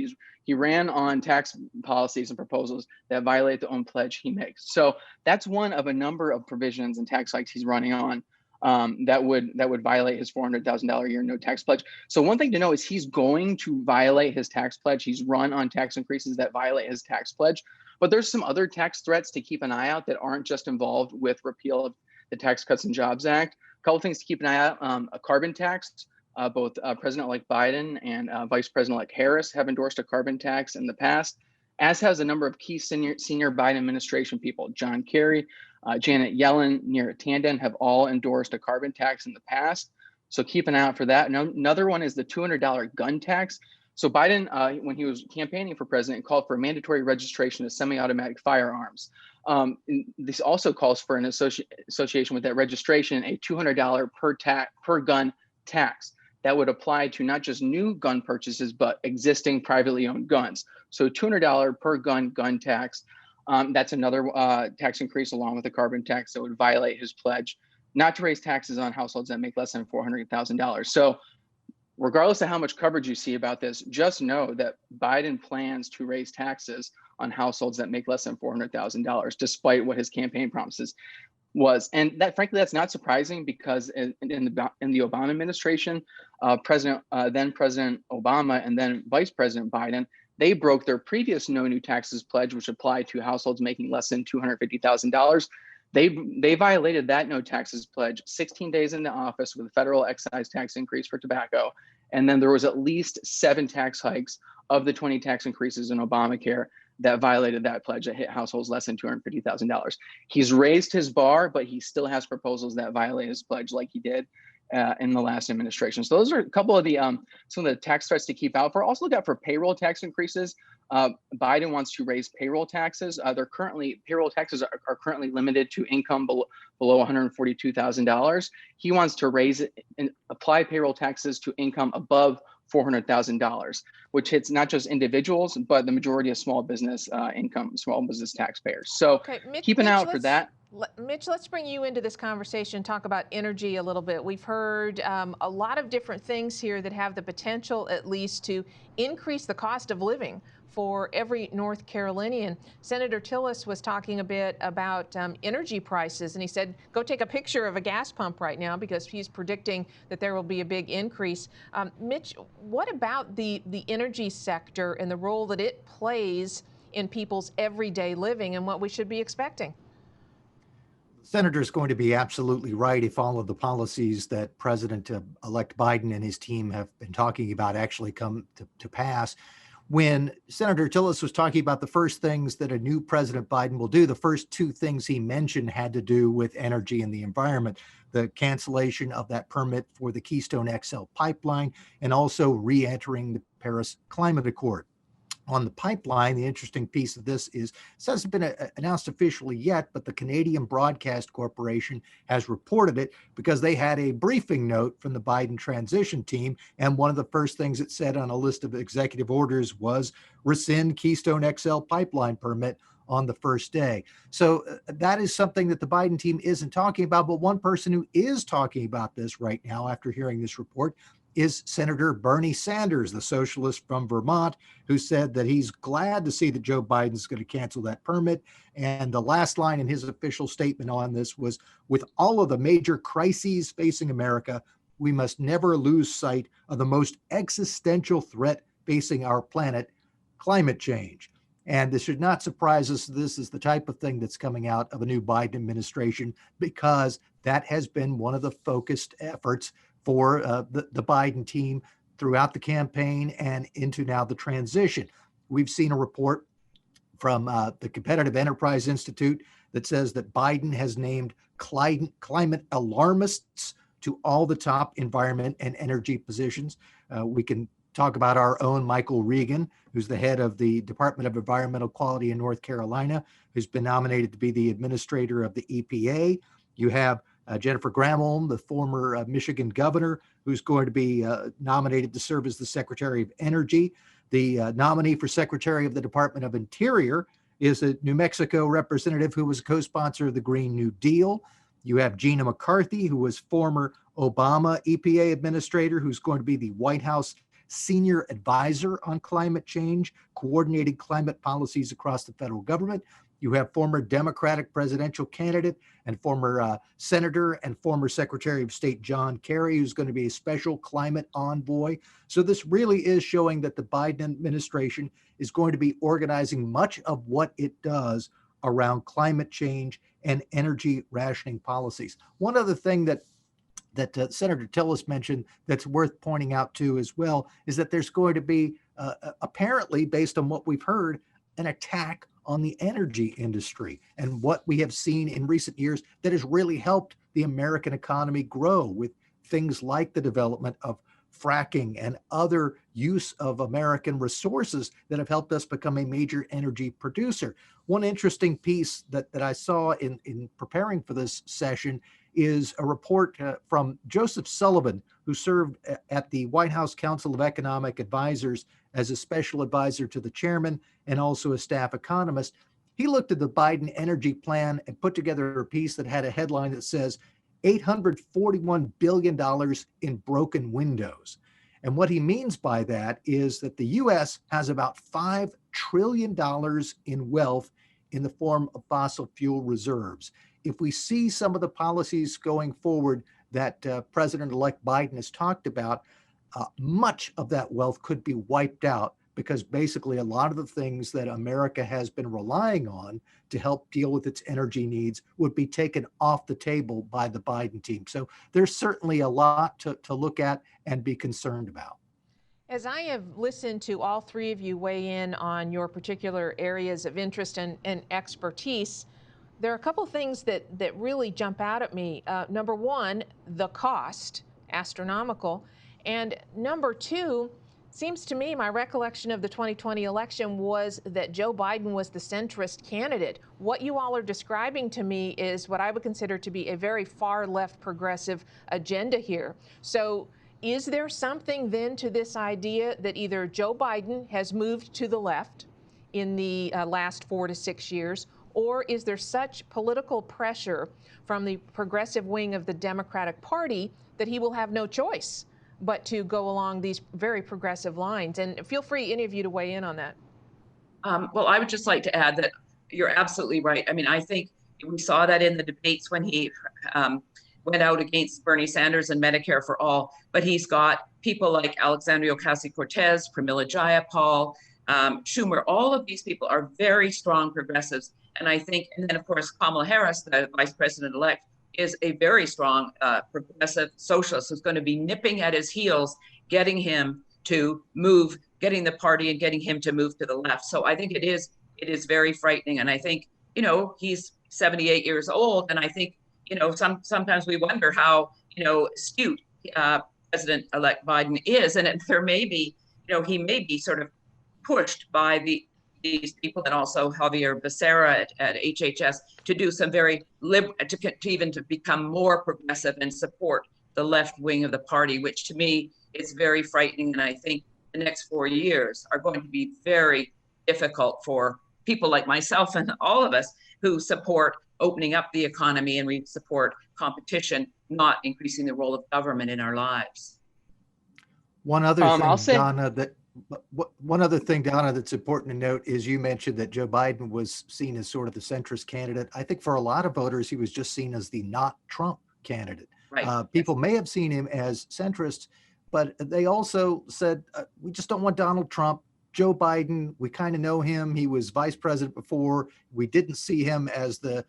He ran on tax policies and proposals that violate the own pledge he makes. So that's one of a number of provisions and tax hikes he's running on that would violate his $400,000 a year no tax pledge. So one thing to know is he's going to violate his tax pledge. He's run on tax increases that violate his tax pledge. But there's some other tax threats to keep an eye out that aren't just involved with repeal of the Tax Cuts and Jobs Act. A couple things to keep an eye out: a carbon tax. Both President-elect Biden and Vice President-elect Harris have endorsed a carbon tax in the past, as has a number of key senior Biden administration people. John Kerry, Janet Yellen, Neera Tanden have all endorsed a carbon tax in the past. So keep an eye out for that. Another one is the $200 gun tax. So Biden, when he was campaigning for president, called for mandatory registration of semi-automatic firearms. This also calls for an association with that registration, a $200 per gun tax that would apply to not just new gun purchases, but existing privately owned guns. So $200 per gun tax. That's another tax increase along with the carbon tax that would violate his pledge not to raise taxes on households that make less than $400,000. So regardless of how much coverage you see about this, just know that Biden plans to raise taxes on households that make less than $400,000, despite what his campaign promises was. And that, frankly, that's not surprising, because in the Obama administration, then President Obama and then Vice President Biden, they broke their previous no new taxes pledge, which applied to households making less than $250,000. They violated that no taxes pledge 16 days into office with a federal excise tax increase for tobacco. And then there was at least 7 tax hikes of the 20 tax increases in Obamacare that violated that pledge that hit households less than $250,000. He's raised his bar, but he still has proposals that violate his pledge like he did in the last administration. So those are a couple of the some of the tax threats to keep out for. Also look out for payroll tax increases. Biden wants to raise payroll taxes. Payroll taxes are currently limited to income below $142,000. He wants to raise it and apply payroll taxes to income above $400,000, which hits not just individuals, but the majority of small business taxpayers. So keep an eye out for that. Mitch, let's bring you into this conversation, talk about energy a little bit. We've heard a lot of different things here that have the potential, at least, to increase the cost of living for every North Carolinian. Senator Tillis was talking a bit about energy prices, and he said, go take a picture of a gas pump right now, because he's predicting that there will be a big increase. Mitch, what about the energy sector and the role that it plays in people's everyday living and what we should be expecting? Senator is going to be absolutely right if all of the policies that President-elect Biden and his team have been talking about actually come to pass. When Senator Tillis was talking about the first things that a new President Biden will do, the first 2 things he mentioned had to do with energy and the environment: the cancellation of that permit for the Keystone XL pipeline, and also re-entering the Paris Climate Accord. On the pipeline, the interesting piece of this is, this hasn't been announced officially yet, but the Canadian Broadcast Corporation has reported it because they had a briefing note from the Biden transition team. And one of the first things it said on a list of executive orders was rescind Keystone XL pipeline permit on the first day. So that is something that the Biden team isn't talking about. But one person who is talking about this right now, after hearing this report, is Senator Bernie Sanders, the socialist from Vermont, who said that he's glad to see that Joe Biden's going to cancel that permit. And the last line in his official statement on this was, with all of the major crises facing America, we must never lose sight of the most existential threat facing our planet, climate change. And this should not surprise us. This is the type of thing that's coming out of a new Biden administration, because that has been one of the focused efforts for the Biden team throughout the campaign and into now the transition. We've seen a report from the Competitive Enterprise Institute that says that Biden has named climate alarmists to all the top environment and energy positions. We can talk about our own Michael Regan, who's the head of the Department of Environmental Quality in North Carolina, who's been nominated to be the administrator of the EPA. You have Jennifer Granholm, the former Michigan governor, who's going to be nominated to serve as the Secretary of Energy. The nominee for Secretary of the Department of Interior is a New Mexico representative who was a co-sponsor of the Green New Deal. You have Gina McCarthy, who was former Obama EPA administrator, who's going to be the White House senior advisor on climate change, coordinating climate policies across the federal government. You have former Democratic presidential candidate and former senator and former Secretary of State John Kerry, who's going to be a special climate envoy. So this really is showing that the Biden administration is going to be organizing much of what it does around climate change and energy rationing policies. One other thing that Senator Tillis mentioned that's worth pointing out too as well is that there's going to be apparently, based on what we've heard, an attack on the energy industry and what we have seen in recent years that has really helped the American economy grow, with things like the development of fracking and other use of American resources that have helped us become a major energy producer. One interesting piece that I saw in preparing for this session is a report from Joseph Sullivan, who served at the White House Council of Economic Advisors as a special advisor to the chairman and also a staff economist. He looked at the Biden energy plan and put together a piece that had a headline that says $841 billion in broken windows. And what he means by that is that the US has about $5 trillion in wealth in the form of fossil fuel reserves. If we see some of the policies going forward that President-elect Biden has talked about, much of that wealth could be wiped out, because basically a lot of the things that America has been relying on to help deal with its energy needs would be taken off the table by the Biden team. So there's certainly a lot to look at and be concerned about. As I have listened to all three of you weigh in on your particular areas of interest and expertise, there are a couple things that really jump out at me. Number one, the cost, astronomical. And number two, seems to me my recollection of the 2020 election was that Joe Biden was the centrist candidate. What you all are describing to me is what I would consider to be a very far left progressive agenda here. So is there something then to this idea that either Joe Biden has moved to the left in the last 4 to 6 years, or is there such political pressure from the progressive wing of the Democratic Party that he will have no choice but to go along these very progressive lines? And feel free, any of you, to weigh in on that. Well, I would just like to add that you're absolutely right. I mean, I think we saw that in the debates when he went out against Bernie Sanders and Medicare for All, but he's got people like Alexandria Ocasio-Cortez, Pramila Jayapal, Schumer. All of these people are very strong progressives. And I think, and then of course, Kamala Harris, the vice president-elect, is a very strong progressive socialist who's going to be nipping at his heels, getting him to move, getting the party and getting him to move to the left. So I think it is very frightening. And I think, you know, he's 78 years old. And I think, you know, sometimes we wonder how, you know, astute President-elect Biden is. And there may be, you know, he may be sort of pushed by these people, and also Javier Becerra at HHS, to do some very to become more progressive and support the left wing of the party, which to me is very frightening. And I think the next 4 years are going to be very difficult for people like myself and all of us who support opening up the economy, and we support competition, not increasing the role of government in our lives. One other thing, I'll say, Donna, one other thing, Donna, that's important to note is you mentioned that Joe Biden was seen as sort of the centrist candidate. I think for a lot of voters, he was just seen as the not Trump candidate. Right. People may have seen him as centrist, but they also said, we just don't want Donald Trump. Joe Biden, we kind of know him. He was vice president before. We didn't see him as the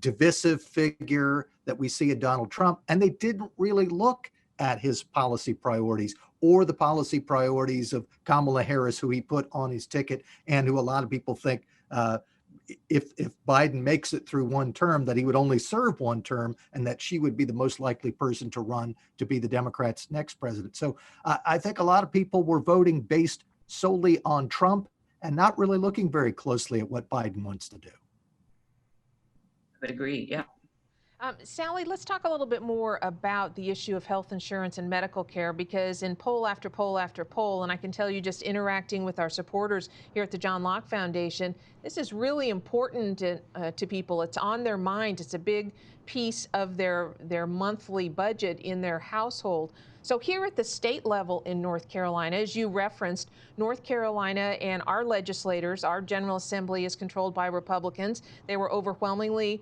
divisive figure that we see in Donald Trump. And they didn't really look at his policy priorities or the policy priorities of Kamala Harris, who he put on his ticket, and who a lot of people think if Biden makes it through one term, that he would only serve one term, and that she would be the most likely person to run to be the Democrats' next president. So I think a lot of people were voting based solely on Trump and not really looking very closely at what Biden wants to do. I would agree, yeah. Sally, let's talk a little bit more about the issue of health insurance and medical care, because in poll after poll after poll, and I can tell you just interacting with our supporters here at the John Locke Foundation, this is really important to people. It's on their mind. It's a big piece of their monthly budget in their household. So here at the state level in North Carolina, as you referenced, North Carolina and our legislators, our General Assembly is controlled by Republicans. They were overwhelmingly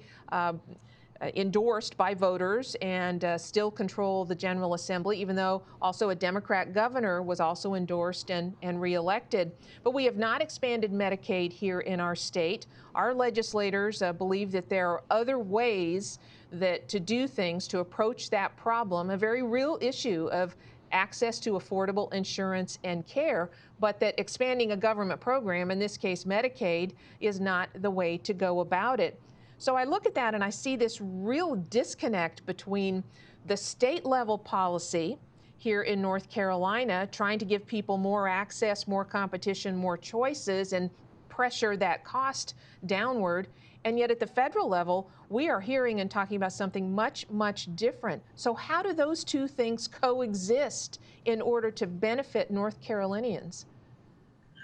endorsed by voters and still control the General Assembly, even though also a Democrat governor was also endorsed and reelected. But we have not expanded Medicaid here in our state. Our legislators believe that there are other ways to do things to approach that problem, a very real issue of access to affordable insurance and care, but that expanding a government program, in this case Medicaid, is not the way to go about it. So I look at that and I see this real disconnect between the state level policy here in North Carolina, trying to give people more access, more competition, more choices, and pressure that cost downward. And yet at the federal level, we are hearing and talking about something much, much different. So how do those two things coexist in order to benefit North Carolinians?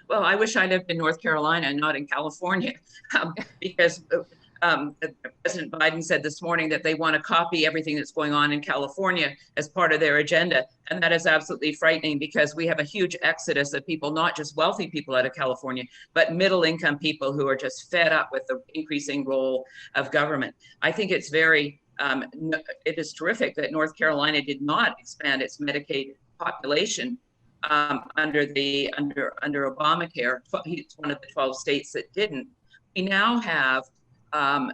Well, I wish I lived in North Carolina and not in California, because President Biden said this morning that they want to copy everything that's going on in California as part of their agenda. And that is absolutely frightening, because we have a huge exodus of people, not just wealthy people out of California, but middle income people who are just fed up with the increasing role of government. I think it's it is terrific that North Carolina did not expand its Medicaid population under Obamacare. It's one of the 12 states that didn't. We now have about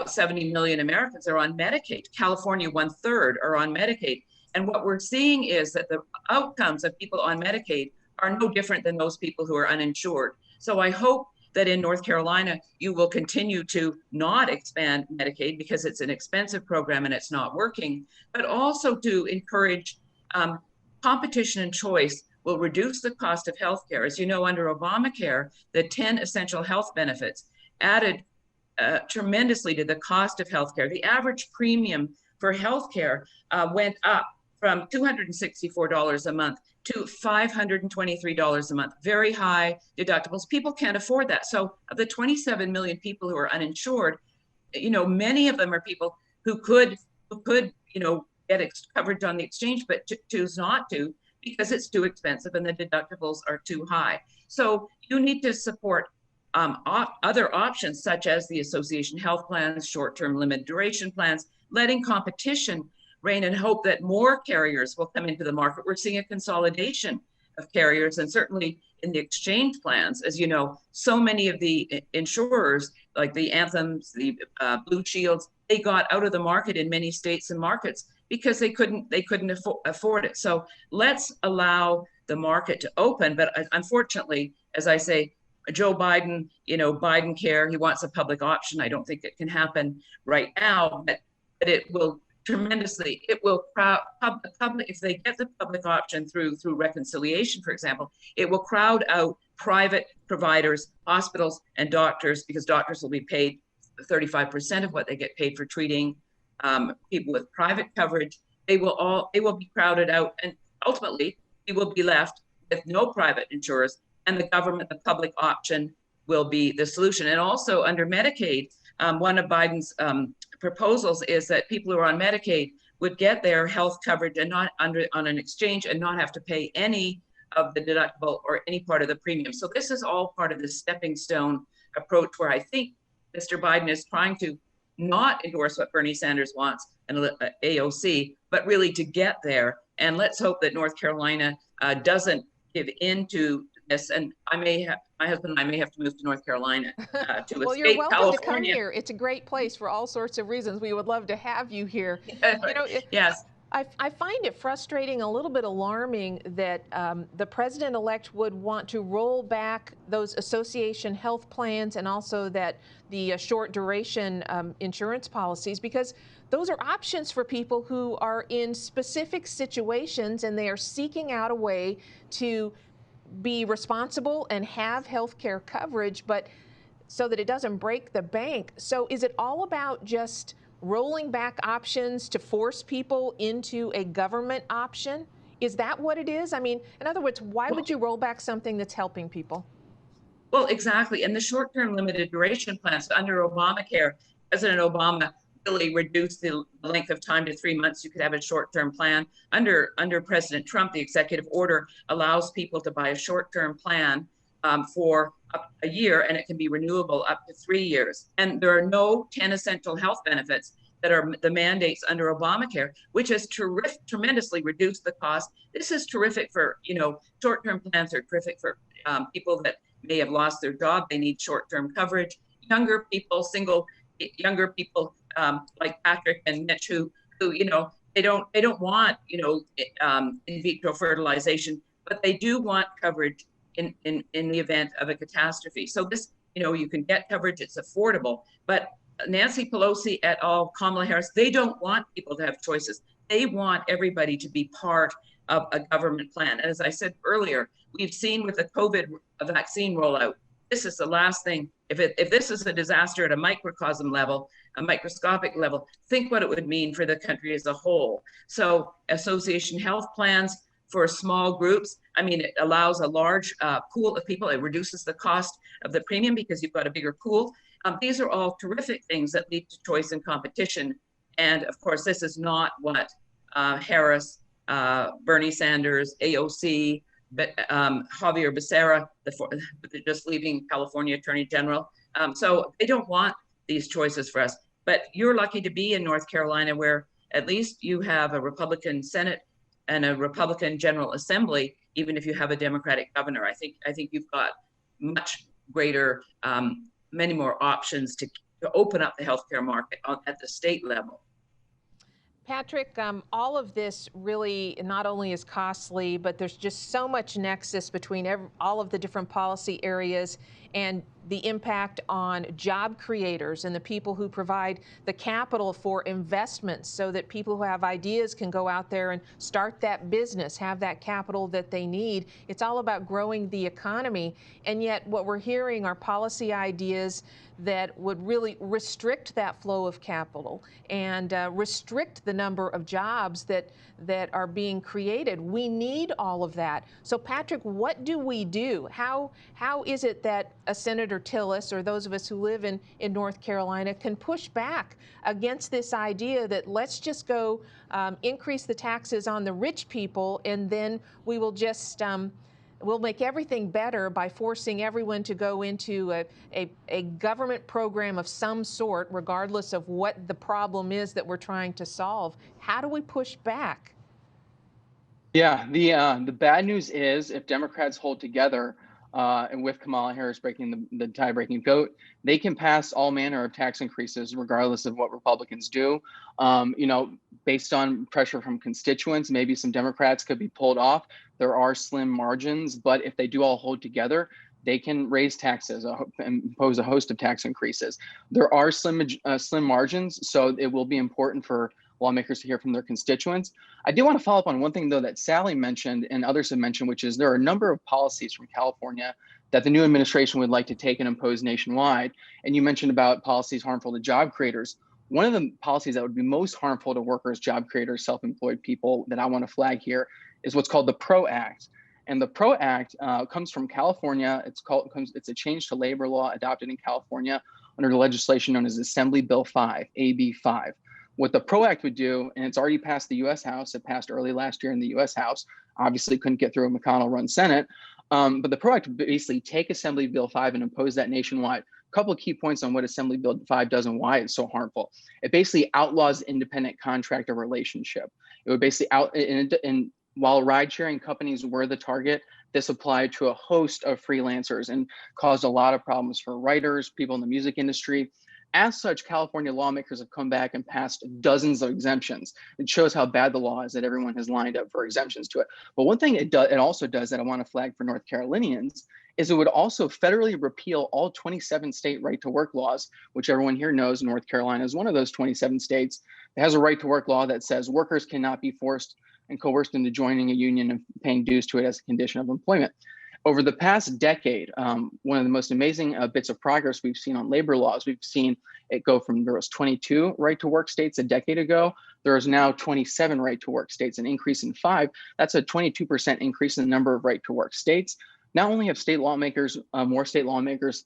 70 million Americans are on Medicaid. California, 1/3 are on Medicaid. And what we're seeing is that the outcomes of people on Medicaid are no different than those people who are uninsured. So I hope that in North Carolina, you will continue to not expand Medicaid, because it's an expensive program and it's not working, but also to encourage competition and choice will reduce the cost of healthcare. As you know, under Obamacare, the 10 essential health benefits added tremendously to the cost of healthcare. The average premium for healthcare went up from $264 a month to $523 a month. Very high deductibles. People can't afford that. So of the 27 million people who are uninsured, many of them are people who could get coverage on the exchange, but choose not to because it's too expensive and the deductibles are too high. So you need to support other options, such as the association health plans, short-term limited duration plans, letting competition reign, and hope that more carriers will come into the market. We're seeing a consolidation of carriers, and certainly in the exchange plans, as you know, so many of the insurers, like the Anthems, the Blue Shields, they got out of the market in many states and markets because they couldn't afford it. So let's allow the market to open. But unfortunately, as I say, Joe Biden, Biden care, he wants a public option. I don't think it can happen right now, but it will tremendously, it will crowd public, if they get the public option through reconciliation, for example, it will crowd out private providers, hospitals, and doctors, because doctors will be paid 35% of what they get paid for treating people with private coverage. They will be crowded out, and ultimately we will be left with no private insurers, and the government, the public option, will be the solution. And also under Medicaid, one of Biden's proposals is that people who are on Medicaid would get their health coverage and not on an exchange and not have to pay any of the deductible or any part of the premium. So this is all part of the stepping stone approach where I think Mr. Biden is trying to not endorse what Bernie Sanders wants and AOC, but really to get there. And let's hope that North Carolina doesn't give in to this. And my husband and I may have to move to North Carolina to well, escape you're welcome California. to come here. It's a great place for all sorts of reasons. We would love to have you here. Yes. I find it frustrating, a little bit alarming that the president-elect would want to roll back those association health plans and also that the short duration insurance policies, because those are options for people who are in specific situations and they are seeking out a way to be responsible and have health care coverage, but so that it doesn't break the bank. So is it all about just rolling back options to force people into a government option? Is that what it is? I mean, in other words, why would you roll back something that's helping people? Well, exactly. And the short-term limited duration plans under Obamacare, President Obama really reduced the length of time to 3 months. You could have a short-term plan. Under President Trump, the executive order allows people to buy a short-term plan for up a year, and it can be renewable up to 3 years. And there are no 10 essential health benefits that are the mandates under Obamacare, which has tremendously reduced the cost. This is terrific for, short-term plans are terrific for people that may have lost their job. They need short-term coverage. Younger people like Patrick and Mitch, who they don't want in vitro fertilization, but they do want coverage in the event of a catastrophe. So this, you can get coverage, it's affordable. But Nancy Pelosi et al., Kamala Harris, they don't want people to have choices. They want everybody to be part of a government plan. And as I said earlier, we've seen with the COVID vaccine rollout, this is the last thing. If this is a disaster at a microcosm level, a microscopic level, think what it would mean for the country as a whole. So association health plans for small groups, it allows a large pool of people. It reduces the cost of the premium because you've got a bigger pool. These are all terrific things that lead to choice and competition. And of course, this is not what Harris, Bernie Sanders, AOC, Javier Becerra, just leaving California Attorney General. So they don't want these choices for us. But you're lucky to be in North Carolina, where at least you have a Republican Senate and a Republican General Assembly, even if you have a Democratic governor. I think you've got much greater, many more options to open up the healthcare market at the state level. Patrick, all of this really not only is costly, but there's just so much nexus between all of the different policy areas and the impact on job creators and the people who provide the capital for investments so that people who have ideas can go out there and start that business, have that capital that they need. It's all about growing the economy. And yet what we're hearing are policy ideas that would really restrict that flow of capital and restrict the number of jobs that are being created. We need all of that. So Patrick, what do we do? How is it that a Senator Tillis or those of us who live in North Carolina can push back against this idea that let's just go increase the taxes on the rich people and then we will just we'll make everything better by forcing everyone to go into a government program of some sort, regardless of what the problem is that we're trying to solve. How do we push back? Yeah, the bad news is if Democrats hold together, and with Kamala Harris breaking the tie-breaking vote, they can pass all manner of tax increases regardless of what Republicans do. Based on pressure from constituents, maybe some Democrats could be pulled off. There are slim margins, but if they do all hold together, they can raise taxes and impose a host of tax increases. There are slim margins, so it will be important for lawmakers to hear from their constituents. I do want to follow up on one thing, though, that Sally mentioned and others have mentioned, which is there are a number of policies from California that the new administration would like to take and impose nationwide. And you mentioned about policies harmful to job creators. One of the policies that would be most harmful to workers, job creators, self-employed people that I want to flag here is what's called the PRO Act. And the PRO Act comes from California. It's a change to labor law adopted in California under the legislation known as Assembly Bill 5, AB 5. What the PRO Act would do, and it's already passed the US House, it passed early last year in the US House, obviously couldn't get through a McConnell-run Senate, but the PRO Act would basically take Assembly Bill 5 and impose that nationwide. A couple of key points on what Assembly Bill 5 does and why it's so harmful. It basically outlaws independent contractor relationship. It would basically and while ride-sharing companies were the target, this applied to a host of freelancers and caused a lot of problems for writers, people in the music industry. As such, California lawmakers have come back and passed dozens of exemptions. It shows how bad the law is that everyone has lined up for exemptions to it. But one thing it also does that I want to flag for North Carolinians is it would also federally repeal all 27 state right-to-work laws, which everyone here knows North Carolina is one of those 27 states that has a right-to-work law that says workers cannot be forced and coerced into joining a union and paying dues to it as a condition of employment. Over the past decade, one of the most amazing bits of progress we've seen on labor laws, we've seen it go from, there was 22 right-to-work states a decade ago. There is now 27 right-to-work states, an increase in 5. That's a 22% increase in the number of right-to-work states. Not only have state lawmakers, more state lawmakers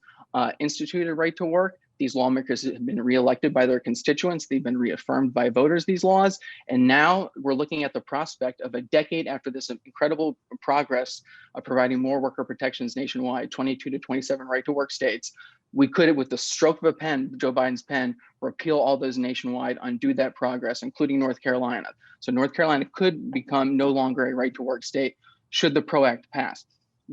instituted right-to-work, these lawmakers have been reelected by their constituents. They've been reaffirmed by voters, these laws. And now we're looking at the prospect of a decade after this incredible progress of providing more worker protections nationwide, 22 to 27 right-to-work states. We could, with the stroke of a pen, Joe Biden's pen, repeal all those nationwide, undo that progress, including North Carolina. So North Carolina could become no longer a right-to-work state should the PRO Act pass.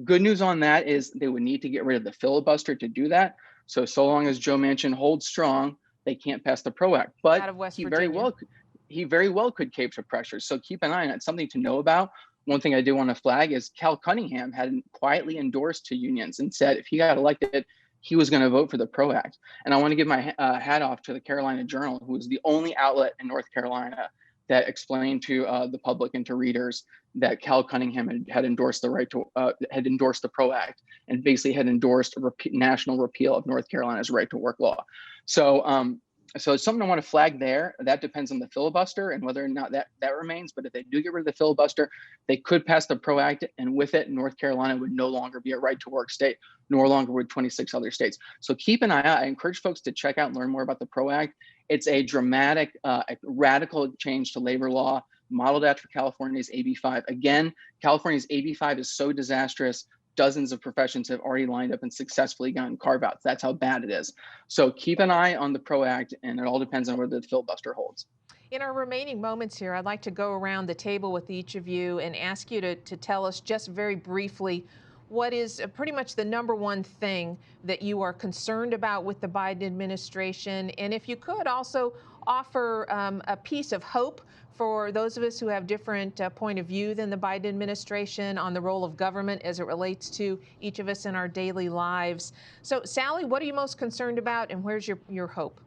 Good news on that is they would need to get rid of the filibuster to do that. So long as Joe Manchin holds strong, they can't pass the PRO Act. But he very well could cave to pressure. So keep an eye on it. Something to know about. One thing I do want to flag is Cal Cunningham had quietly endorsed to unions and said if he got elected, he was going to vote for the PRO Act. And I want to give my hat off to the Carolina Journal, who was the only outlet in North Carolina that explained to the public and to readers that Cal Cunningham had endorsed the PRO Act and basically had endorsed a national repeal of North Carolina's right-to-work law. So it's something I want to flag there. That depends on the filibuster and whether or not that remains. But if they do get rid of the filibuster, they could pass the PRO Act, and with it, North Carolina would no longer be a right-to-work state, nor longer would 26 other states. So keep an eye out. I encourage folks to check out and learn more about the PRO Act. It's a dramatic, radical change to labor law, modeled after California's AB 5. Again, California's AB 5 is so disastrous. Dozens of professions have already lined up and successfully gotten carve-outs. That's how bad it is. So keep an eye on the PRO Act, and it all depends on whether the filibuster holds. In our remaining moments here, I'd like to go around the table with each of you and ask you to tell us just very briefly what is pretty much the number one thing that you are concerned about with the Biden administration, and if you could also offer a piece of hope for those of us who have different point of view than the Biden administration on the role of government as it relates to each of us in our daily lives. So, Sally, what are you most concerned about, and where's your hope?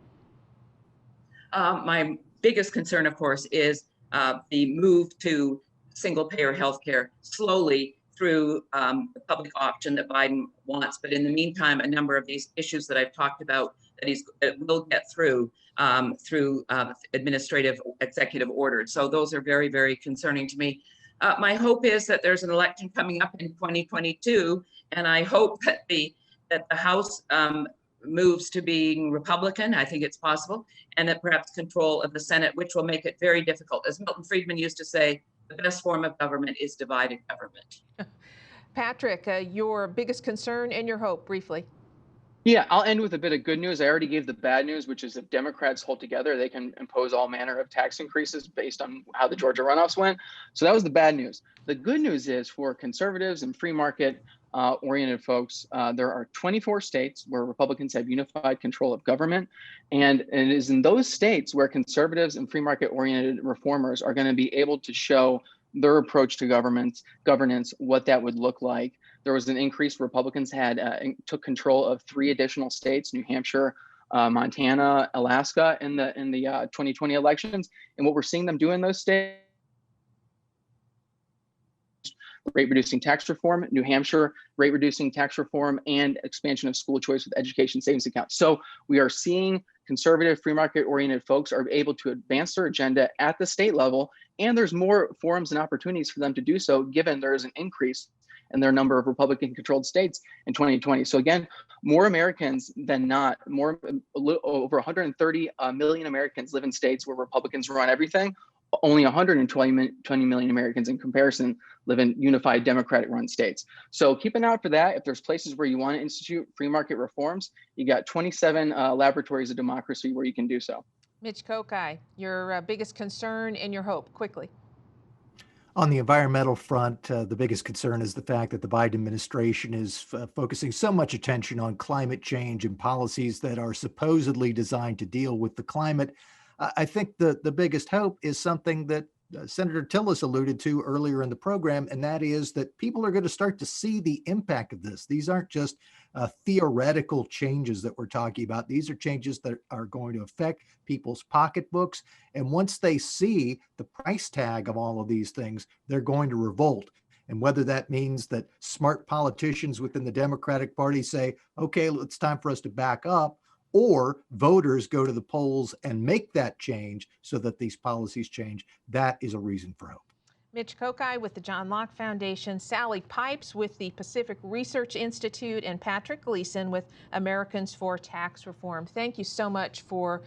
My biggest concern, of course, is the move to single-payer healthcare slowly through the public option that Biden wants. But in the meantime, a number of these issues that I've talked about that will get through administrative executive orders. So those are very, very concerning to me. My hope is that there's an election coming up in 2022, and I hope that the House moves to being Republican. I think it's possible, and that perhaps control of the Senate, which will make it very difficult. As Milton Friedman used to say, the best form of government is divided government. Patrick, your biggest concern and your hope, briefly. Yeah, I'll end with a bit of good news. I already gave the bad news, which is if Democrats hold together, they can impose all manner of tax increases based on how the Georgia runoffs went. So that was the bad news. The good news is for conservatives and free market oriented folks, there are 24 states where Republicans have unified control of government. And it is in those states where conservatives and free market oriented reformers are going to be able to show their approach to governance, what that would look like. There was an increase. Republicans took control of 3 additional states: New Hampshire, Montana, Alaska, in the 2020 elections. And what we're seeing them do in those states: rate reducing tax reform, New Hampshire, rate reducing tax reform, and expansion of school choice with education savings accounts. So we are seeing conservative, free market oriented folks are able to advance their agenda at the state level, and there's more forums and opportunities for them to do so, given there is an increase in their number of Republican-controlled states in 2020. So again, more Americans than not, over 130 million Americans live in states where Republicans run everything. Only 120 million Americans in comparison live in unified Democratic-run states. So keep an eye out for that. If there's places where you want to institute free market reforms, you got 27 laboratories of democracy where you can do so. Mitch Kokai, your biggest concern and your hope, quickly. On the environmental front, the biggest concern is the fact that the Biden administration is focusing so much attention on climate change and policies that are supposedly designed to deal with the climate. I think the biggest hope is something that Senator Tillis alluded to earlier in the program, and that is that people are going to start to see the impact of this. These aren't just theoretical changes that we're talking about. These are changes that are going to affect people's pocketbooks. And once they see the price tag of all of these things, they're going to revolt. And whether that means that smart politicians within the Democratic Party say, okay, it's time for us to back up, or voters go to the polls and make that change so that these policies change, that is a reason for hope. Mitch Kokai with the John Locke Foundation, Sally Pipes with the Pacific Research Institute, and Patrick Gleason with Americans for Tax Reform. Thank you so much for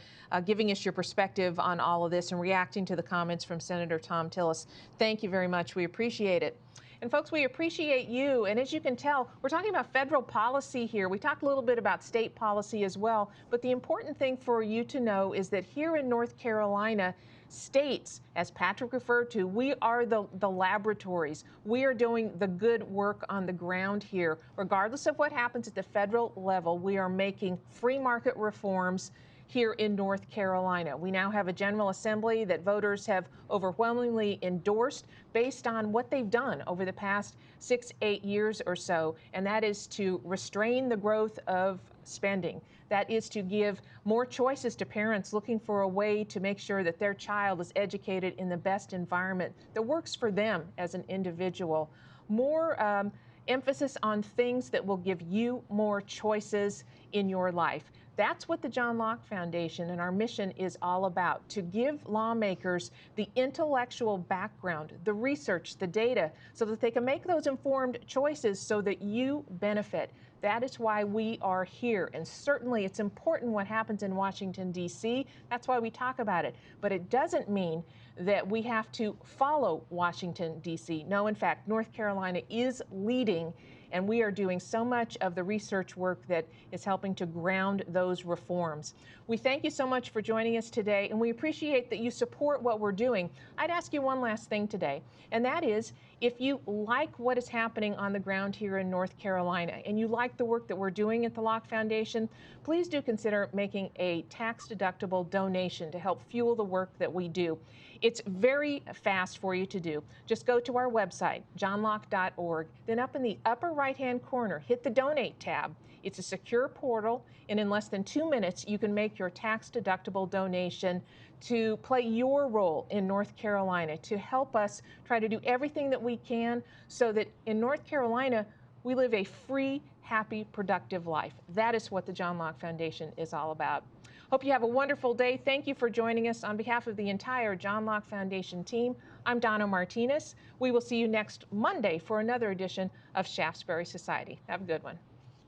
giving us your perspective on all of this and reacting to the comments from Senator Thom Tillis. Thank you very much. We appreciate it. And folks, we appreciate you. And as you can tell, we're talking about federal policy here. We talked a little bit about state policy as well. But the important thing for you to know is that here in North Carolina, states, as Patrick referred to, we are the laboratories. We are doing the good work on the ground here. Regardless of what happens at the federal level, we are making free market reforms here in North Carolina. We now have a General Assembly that voters have overwhelmingly endorsed based on what they've done over the past 6-8 years or so, and that is to restrain the growth of spending. That is to give more choices to parents looking for a way to make sure that their child is educated in the best environment that works for them as an individual. More emphasis on things that will give you more choices in your life. That's what the John Locke Foundation and our mission is all about, to give lawmakers the intellectual background, the research, the data, so that they can make those informed choices so that you benefit. That is why we are here. And certainly it's important what happens in Washington, D.C. That's why we talk about it. But it doesn't mean that we have to follow Washington, D.C. No, in fact, North Carolina is leading, and we are doing so much of the research work that is helping to ground those reforms. We thank you so much for joining us today, and we appreciate that you support what we're doing. I'd ask you one last thing today, and that is, if you like what is happening on the ground here in North Carolina, and you like the work that we're doing at the Locke Foundation, please do consider making a tax-deductible donation to help fuel the work that we do. It's very fast for you to do. Just go to our website, johnlocke.org. Then up in the upper right-hand corner, hit the Donate tab. It's a secure portal, and in less than 2 minutes, you can make your tax-deductible donation to play your role in North Carolina, to help us try to do everything that we can so that in North Carolina, we live a free, happy, productive life. That is what the John Locke Foundation is all about. Hope you have a wonderful day. Thank you for joining us. On behalf of the entire John Locke Foundation team, I'm Donna Martinez. We will see you next Monday for another edition of Shaftesbury Society. Have a good one.